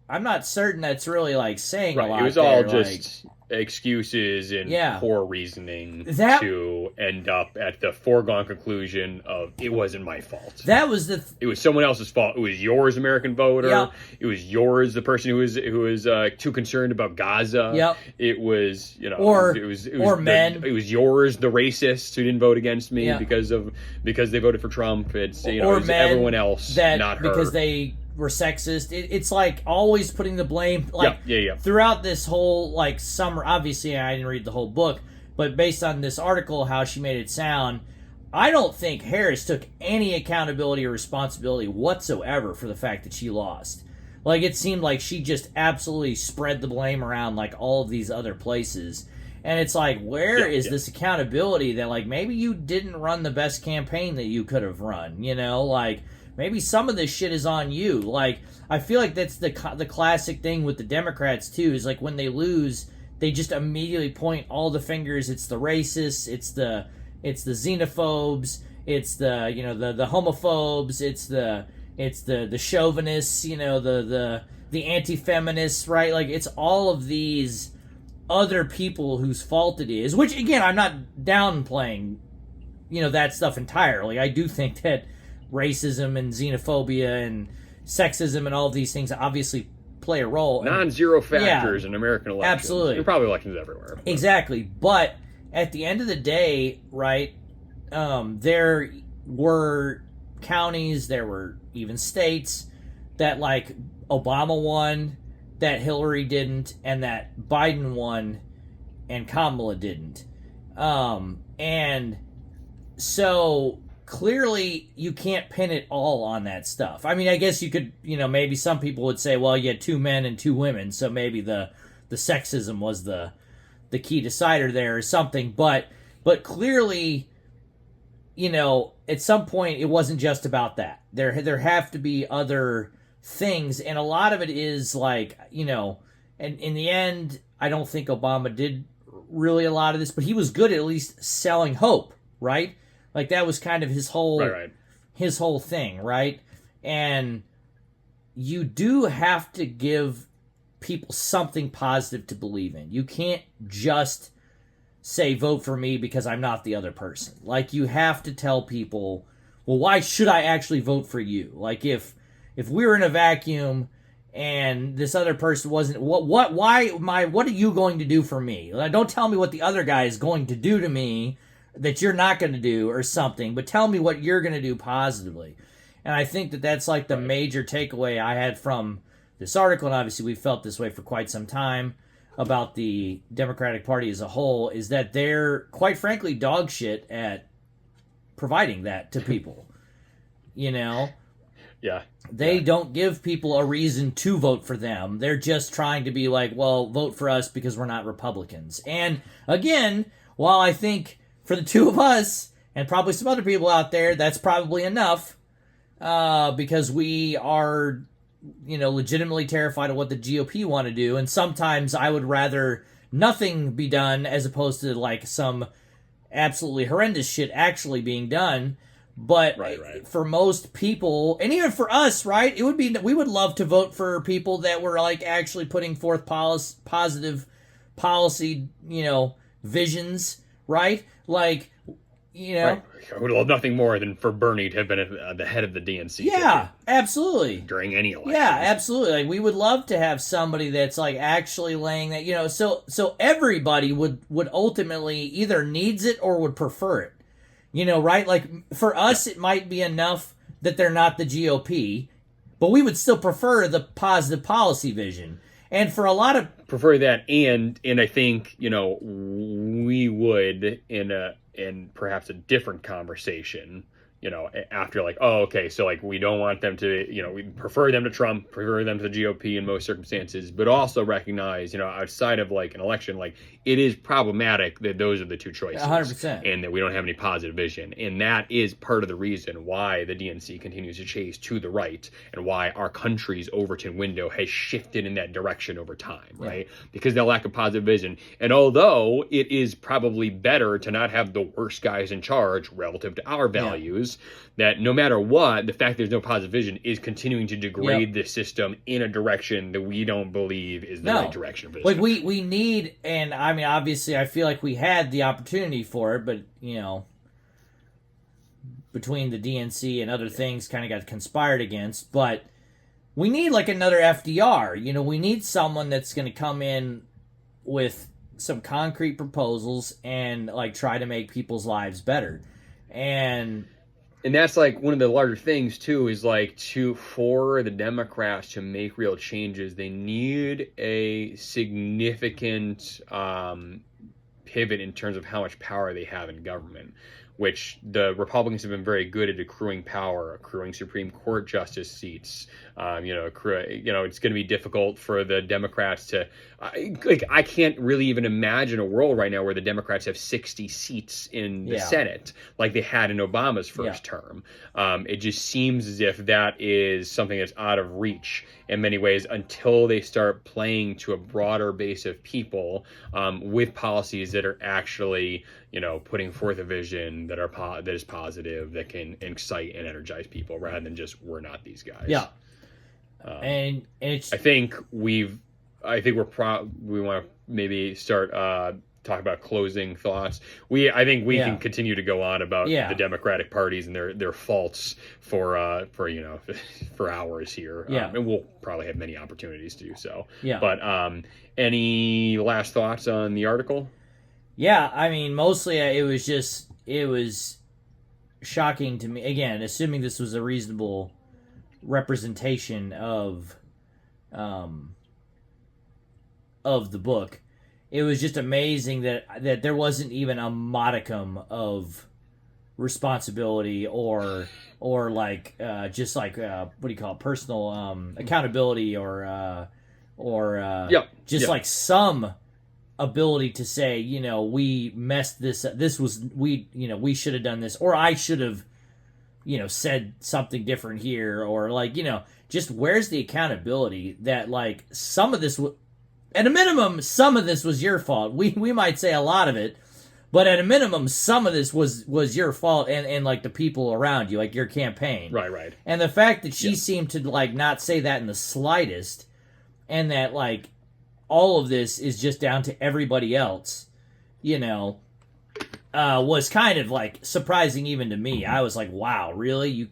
I'm not certain that's really saying a lot. It was all just excuses and poor reasoning to end up at the foregone conclusion of it wasn't my fault. That was it was someone else's fault. It was yours, American voter. Yep. It was yours, the person who was too concerned about Gaza. Yep. It was men. It was yours, the racists who didn't vote against me because they voted for Trump. It's it was everyone else, not her, because they were sexist. It's always putting the blame throughout this whole summer. Obviously, I didn't read the whole book, but based on this article, how she made it sound, I don't think Harris took any accountability or responsibility whatsoever for the fact that she lost. It seemed like she just absolutely spread the blame around all of these other places. And it's where is this accountability that maybe you didn't run the best campaign that you could have run, maybe some of this shit is on you. I feel like that's the classic thing with the Democrats too. Is when they lose, they just immediately point all the fingers. It's the racists. It's the xenophobes. It's the homophobes. It's the chauvinists. The anti-feminists. Right? It's all of these other people whose fault it is. Which again, I'm not downplaying. That stuff entirely. I do think that racism and xenophobia and sexism and all of these things obviously play a role. Non-zero factors in American elections. Absolutely. There are probably elections everywhere. But. Exactly. But at the end of the day, right, there were counties, there were even states that Obama won, that Hillary didn't, and that Biden won and Kamala didn't. And so clearly you can't pin it all on that stuff. I mean, I guess you could, maybe some people would say, well, you had 2 men and 2 women, so maybe the sexism was the key decider there or something. But clearly, at some point it wasn't just about that. There have to be other things, and a lot of it is and in the end, I don't think Obama did really a lot of this, but he was good at least selling hope, right? Like that was kind of his whole Right. his whole thing, right? And you do have to give people something positive to believe in. You can't just say vote for me because I'm not the other person. Like you have to tell people, well, why should I actually vote for you? Like if we were in a vacuum and this other person wasn't, what are you going to do for me? Like, don't tell me what the other guy is going to do to me that you're not going to do or something, but tell me what you're going to do positively. And I think that that's like the major takeaway I had from this article, and obviously we felt this way for quite some time about the Democratic Party as a whole, is that they're, quite frankly, dog shit at providing that to people. You know? Yeah. They don't give people a reason to vote for them. They're just trying to be like, well, vote for us because we're not Republicans. And again, while I think for the two of us, and probably some other people out there, that's probably enough, because we are, legitimately terrified of what the GOP want to do, and sometimes I would rather nothing be done as opposed to like some absolutely horrendous shit actually being done. But right. For most people, and even for us, right, we would love to vote for people that were like actually putting forth positive policy, visions, right? Like, Right. I would love nothing more than for Bernie to have been the head of the DNC. Yeah, absolutely. During any election. Yeah, absolutely. Like we would love to have somebody that's like actually laying that, so everybody would ultimately either needs it or would prefer it. Right? Like for us it might be enough that they're not the GOP, but we would still prefer the positive policy vision. And for a lot of prefer that, and I think we would in perhaps a different conversation, after like, oh, okay, so like we don't want them to, we prefer them to Trump, prefer them to the GOP in most circumstances, but also recognize, outside of like an election, like it is problematic that those are the two choices, 100%, and that we don't have any positive vision, and that is part of the reason why the DNC continues to chase to the right, and why our country's Overton window has shifted in that direction over time, right? Because the lack of positive vision, and although it is probably better to not have the worst guys in charge relative to our values. That no matter what, the fact there's no positive vision is continuing to degrade the system in a direction that we don't believe is the right direction for this. Like we need, and I mean, obviously, I feel like we had the opportunity for it, but between the DNC and other things, kind of got conspired against. But we need like another FDR. We need someone that's going to come in with some concrete proposals and like try to make people's lives better. And that's like one of the larger things too, is like for the Democrats to make real changes, they need a significant pivot in terms of how much power they have in government, which the Republicans have been very good at accruing power, accruing Supreme Court justice seats. It's going to be difficult for the Democrats to. I can't really even imagine a world right now where the Democrats have 60 seats in the Senate like they had in Obama's first term. It just seems as if that is something that's out of reach in many ways until they start playing to a broader base of people with policies that are actually, putting forth a vision that is positive, that can excite and energize people, rather than just we're not these guys. Yeah. And it's. I think we want to maybe start talk about closing thoughts. I think we can continue to go on about the Democratic parties and their faults for for hours here. And we'll probably have many opportunities to do so. Yeah. But any last thoughts on the article? Yeah, I mean, mostly it was shocking to me. Again, assuming this was a reasonable representation of the book, it was just amazing that there wasn't even a modicum of responsibility or like just like what do you call it, personal accountability or like some ability to say, we messed this up. This was we should have done this, or I should have said something different here, or like just where's the accountability that like some of this at a minimum, some of this was your fault. We might say a lot of it, but at a minimum, some of this was your fault and like the people around you, like your campaign. Right. And the fact that she seemed to like not say that in the slightest, and that like all of this is just down to everybody else, was kind of like surprising even to me. I was like, wow, really?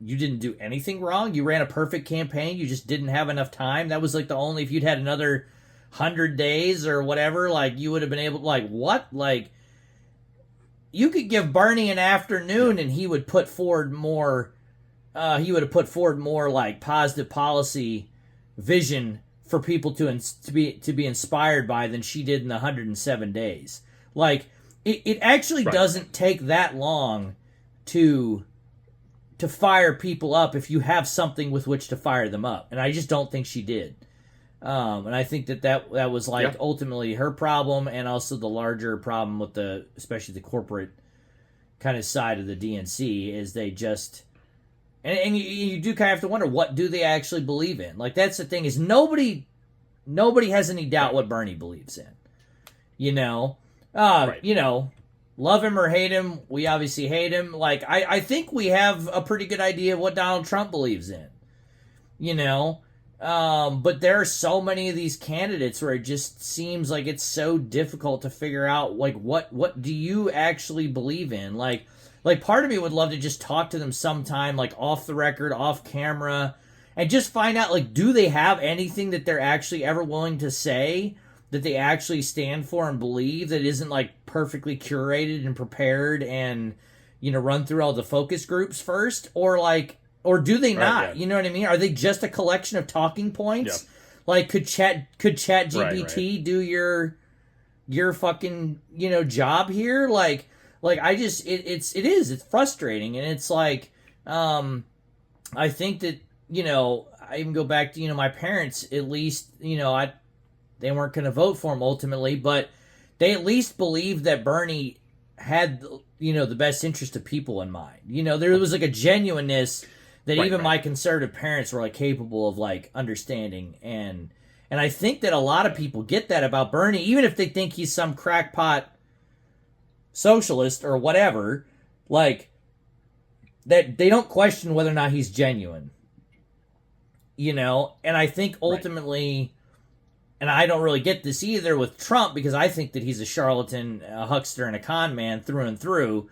You didn't do anything wrong? You ran a perfect campaign, you just didn't have enough time? That was like the only, if you'd had another 100 days or whatever, like you would have been able to, like, what? Like, you could give Bernie an afternoon and he would put forward more, like positive policy vision for people to be inspired by than she did in the 107 days. Like, it actually doesn't take that long to fire people up if you have something with which to fire them up. And I just don't think she did. And I think that was like ultimately her problem, and also the larger problem with especially the corporate kind of side of the DNC is they just, and you do kind of have to wonder, what do they actually believe in? Like, that's the thing, is nobody has any doubt what Bernie believes in. Love him or hate him, we obviously hate him. Like, I think we have a pretty good idea of what Donald Trump believes in. But there are so many of these candidates where it just seems like it's so difficult to figure out, like, what do you actually believe in? Like part of me would love to just talk to them sometime, like off the record, off camera, and just find out, like, do they have anything that they're actually ever willing to say that they actually stand for and believe, that isn't like perfectly curated and prepared and, run through all the focus groups first, or do they not? Right, You know what I mean? Are they just a collection of talking points? Yeah. Like, could ChatGPT do your fucking, job here? Like I just, it's frustrating. And it's like, I think that, I even go back to, my parents, at least, they weren't going to vote for him ultimately, but they at least believed that Bernie had, the best interest of people in mind. There was like a genuineness that even my conservative parents were like capable of like understanding, and I think that a lot of people get that about Bernie, even if they think he's some crackpot socialist or whatever, like that they don't question whether or not he's genuine. And I think ultimately, and I don't really get this either with Trump, because I think that he's a charlatan, a huckster, and a con man through and through,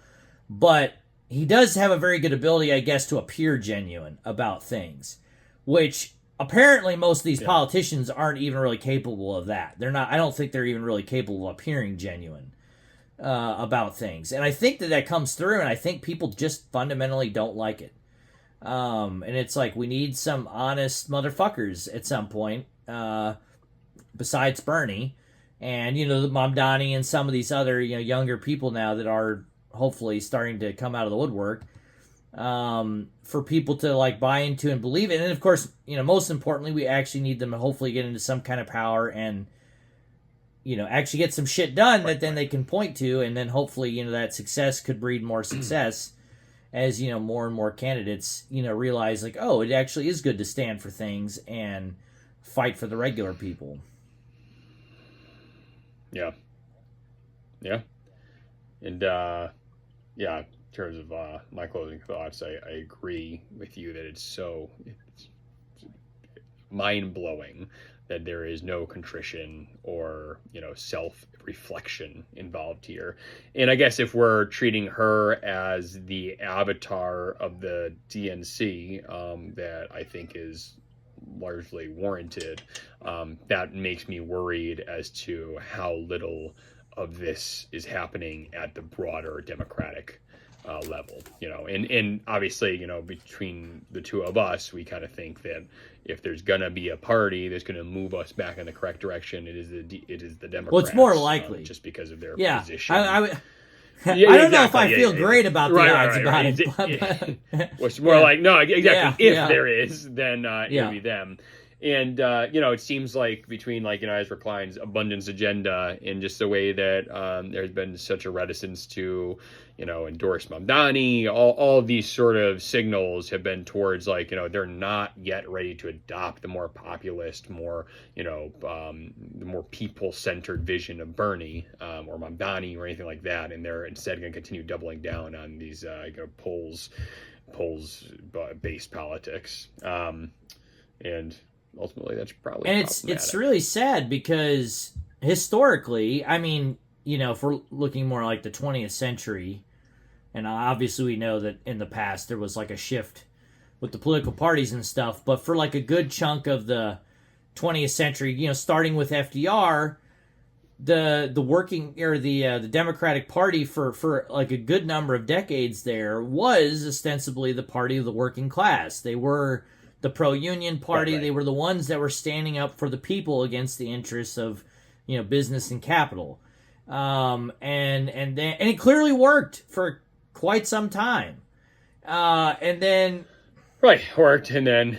but he does have a very good ability, I guess, to appear genuine about things, which apparently most of these politicians aren't even really capable of that. They're not. I don't think they're even really capable of appearing genuine about things. And I think that comes through, and I think people just fundamentally don't like it. And it's like, we need some honest motherfuckers at some point, besides Bernie, and, Mom Donnie and some of these other, younger people now that are hopefully starting to come out of the woodwork, for people to like buy into and believe it. And of course, most importantly, we actually need them to hopefully get into some kind of power and, actually get some shit done that then they can point to. And then hopefully, that success could breed more success as, more and more candidates, realize like, oh, it actually is good to stand for things and fight for the regular people. Yeah. And, in terms of my closing thoughts, I agree with you that it's mind-blowing that there is no contrition or, self-reflection involved here. And I guess if we're treating her as the avatar of the DNC, that I think is largely warranted, that makes me worried as to how little of this is happening at the broader Democratic level, and obviously, between the two of us, we kind of think that if there's gonna be a party that's gonna move us back in the correct direction, it is the Democrats. Well, it's more likely just because of their I position. don't know if I feel great about the odds about it. Well, it's more like, no, exactly. If there is, then it would be them. And it seems like between Ezra Klein's abundance agenda and just the way that there's been such a reticence to endorse Mamdani, all these sort of signals have been towards they're not yet ready to adopt the more populist, more the more people-centered vision of Bernie or Mamdani or anything like that, and they're instead going to continue doubling down on these polls-based politics, and ultimately that's probably and it's really sad because historically, I mean, if we're looking more like the 20th century, and obviously we know that in the past there was like a shift with the political parties and stuff, but for like a good chunk of the 20th century, starting with FDR, the working or the Democratic Party for like a good number of decades there was ostensibly the party of the working class. They were the pro-union party. Right. They were the ones that were standing up for the people against the interests of business and capital. And it clearly worked for quite some time. And then worked, and then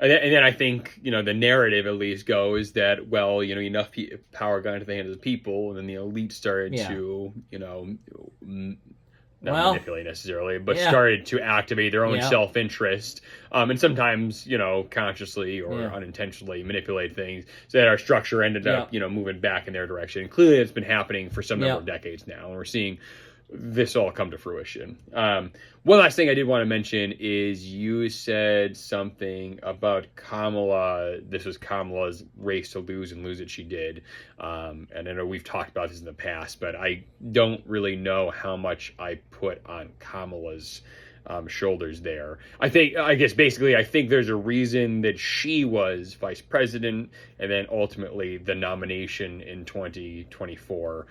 and then I think the narrative at least goes that enough power got into the hands of the people, and then the elite started to not manipulate necessarily, but started to activate their own self-interest, and sometimes consciously or unintentionally manipulate things, so that our structure ended up moving back in their direction. And clearly it's been happening for some number of decades now, and we're seeing this all come to fruition. One last thing I did want to mention is you said something about Kamala. This was Kamala's race to lose and lose it she did. And I know we've talked about this in the past, but I don't really know how much I put on Kamala's shoulders there. I think there's a reason that she was vice president, and then ultimately the nomination in 2024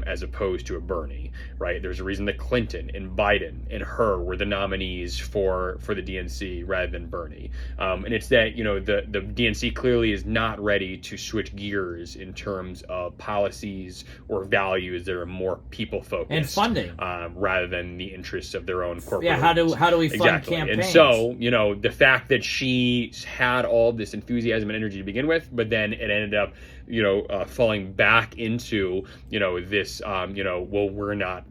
as opposed to a Bernie, right? There's a reason that Clinton and Biden and her were the nominees for the DNC rather than Bernie, and it's that the DNC clearly is not ready to switch gears in terms of policies or values that are more people focused and funding rather than the interests of their own corporate. How do we fund campaigns? And so, the fact that she had all this enthusiasm and energy to begin with, but then it ended up, falling back into, this, we're not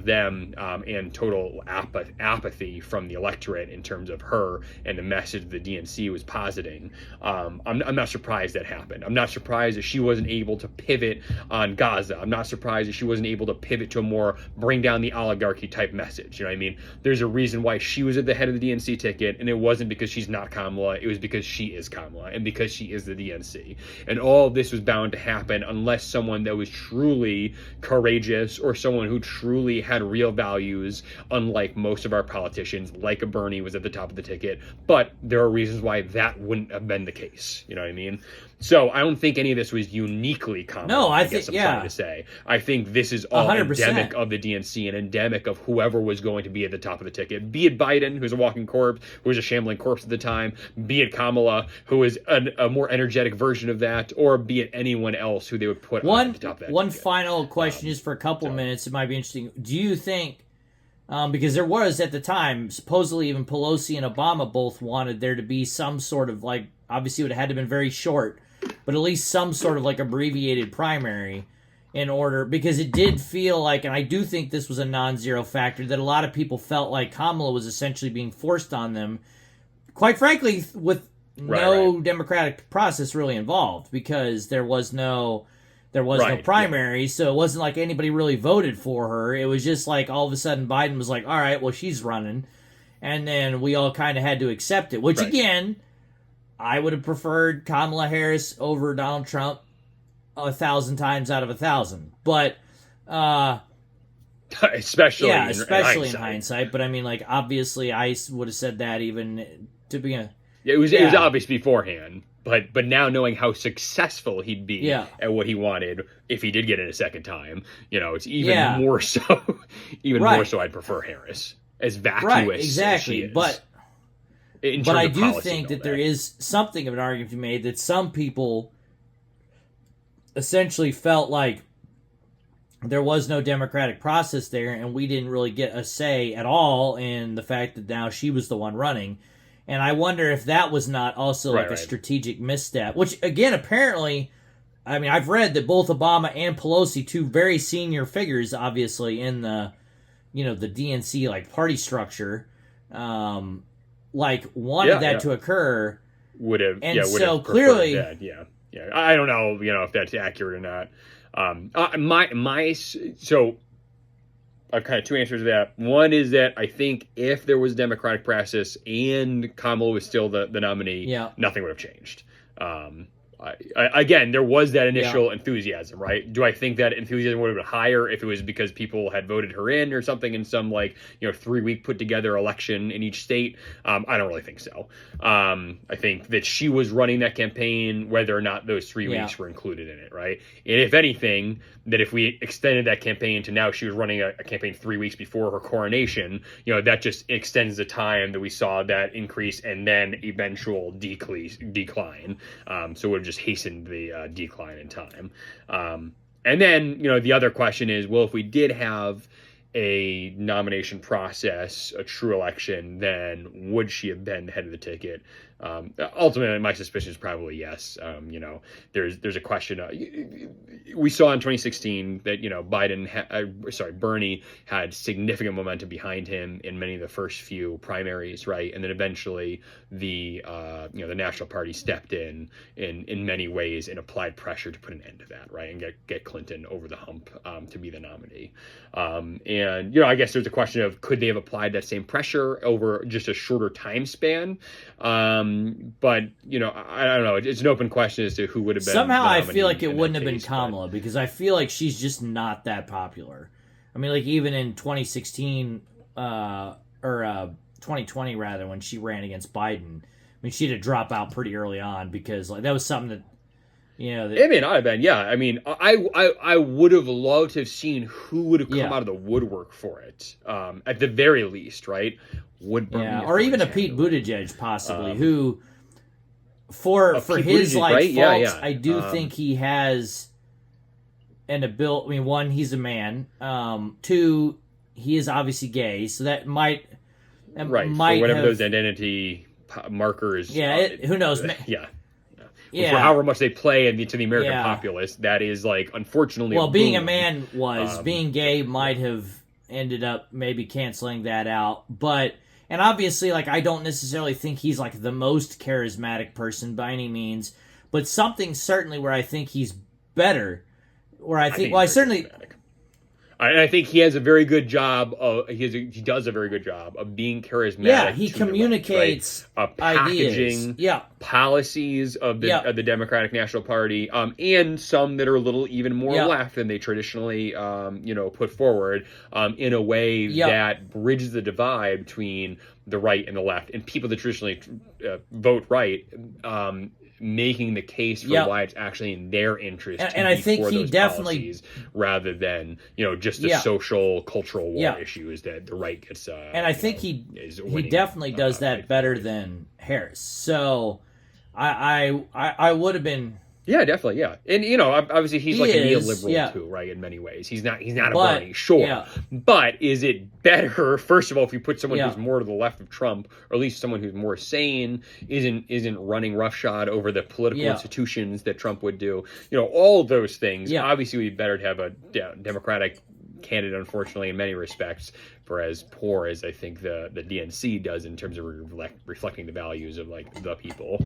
them, and total apathy from the electorate in terms of her and the message the DNC was positing. I'm not surprised that happened. I'm not surprised that she wasn't able to pivot on Gaza. I'm not surprised that she wasn't able to pivot to a more bring down the oligarchy type message. You know what I mean? There's a reason why she was at the head of the DNC ticket, and it wasn't because she's not Kamala. It was because she is Kamala and because she is the DNC. And all of this was bound to happen unless someone that was truly courageous or someone who truly had real values, unlike most of our politicians, like a Bernie was at the top of the ticket. But there are reasons why that wouldn't have been the case. You know what I mean? So I don't think any of this was uniquely Kamala. No, I guess I'm trying to say. I think this is all 100%. Endemic of the DNC and endemic of whoever was going to be at the top of the ticket. Be it Biden, who's a walking corpse, who was a shambling corpse at the time. Be it Kamala, who is a more energetic version of that, or be it anyone else who they would put on the top of that One ticket. final question, just for a couple minutes. It might be interesting. Do you think, because there was at the time, supposedly even Pelosi and Obama both wanted there to be some sort of obviously it would have had to have been very short, but at least some sort of abbreviated primary in order, because it did feel like, and I do think this was a non-zero factor, that a lot of people felt like Kamala was essentially being forced on them, quite frankly, with no democratic process really involved, because there was no primary, so it wasn't like anybody really voted for her. It was just all of a sudden Biden was like, all right, well, she's running, and then we all kind of had to accept it, which again, I would have preferred Kamala Harris over Donald Trump 1,000 times out of 1,000. But especially in hindsight. But I mean, obviously, I would have said that even to begin. It was obvious beforehand. But now knowing how successful he'd be at what he wanted, if he did get it a second time, it's even more so. More so, I'd prefer Harris, as vacuous as she is. But I do think that there is something of an argument to be made that some people essentially felt like there was no democratic process there, and we didn't really get a say at all in the fact that now she was the one running. And I wonder if that was not also like a strategic misstep, which again, apparently, I mean, I've read that both Obama and Pelosi, two very senior figures, obviously in the, the DNC like party structure, like wanted that to occur. Would have, and would so have clearly, that. I don't know, if that's accurate or not. So I've kind of two answers to that. One is that I think if there was a democratic process and Kamala was still the nominee, nothing would have changed. Again, there was that initial enthusiasm, right? Do I think that enthusiasm would have been higher if it was because people had voted her in or something in some 3-week put together election in each state? I don't really think so. I think that she was running that campaign whether or not those 3 weeks were included in it, right? And if anything, that if we extended that campaign to now she was running a campaign 3 weeks before her coronation, that just extends the time that we saw that increase and then eventual decline. So it would have just hastened the decline in time. And then, the other question is, well, if we did have a nomination process, a true election, then would she have been the head of the ticket? Ultimately, my suspicion is probably yes. There's a question. We saw in 2016 that Bernie had significant momentum behind him in many of the first few primaries, right? And then eventually the National Party stepped in many ways and applied pressure to put an end to that, right, and get Clinton over the hump to be the nominee. And I guess there's a question of could they have applied that same pressure over just a shorter time span? But I don't know. It's an open question as to who would have been. Somehow, I feel like it wouldn't have been Kamala because I feel like she's just not that popular. I mean, like even in 2016 or 2020 rather, when she ran against Biden, I mean, she had to drop out pretty early on because that was something that. It may not have been. Yeah, I mean, I would have loved to have seen who would have come out of the woodwork for it. At the very least, right? Would Bernie or even a Pete Buttigieg possibly, who for his faults, I do think he has an ability. I mean, one, he's a man. Two, he is obviously gay, so that might for whatever those identity markers. Who knows? For however much they play to the American populace, that is unfortunately. Well, being a man being gay might have ended up maybe canceling that out, and obviously, I don't necessarily think he's the most charismatic person by any means, but something certainly where I think he's better. Where I think I certainly. Charismatic. I think he has a very good job. He does a very good job of being charismatic. Yeah, he communicates packaging ideas. Policies of the Democratic National Party, and some that are a little even more left than they traditionally, put forward, in a way that bridges the divide between the right and the left, and people that traditionally vote right. Making the case for why it's actually in their interest and I think he definitely rather than just the social cultural war issues that the right gets and I think he definitely does that better than Harris. So I would have been definitely, and obviously he's a neoliberal too, right? In many ways, he's not a Bernie, sure, but is it better? First of all, if you put someone who's more to the left of Trump, or at least someone who's more sane, isn't running roughshod over the political institutions that Trump would do, all of those things. Obviously, it would be better to have a Democratic candidate, unfortunately, in many respects, for as poor as I think the DNC does in terms of reflecting the values of the people.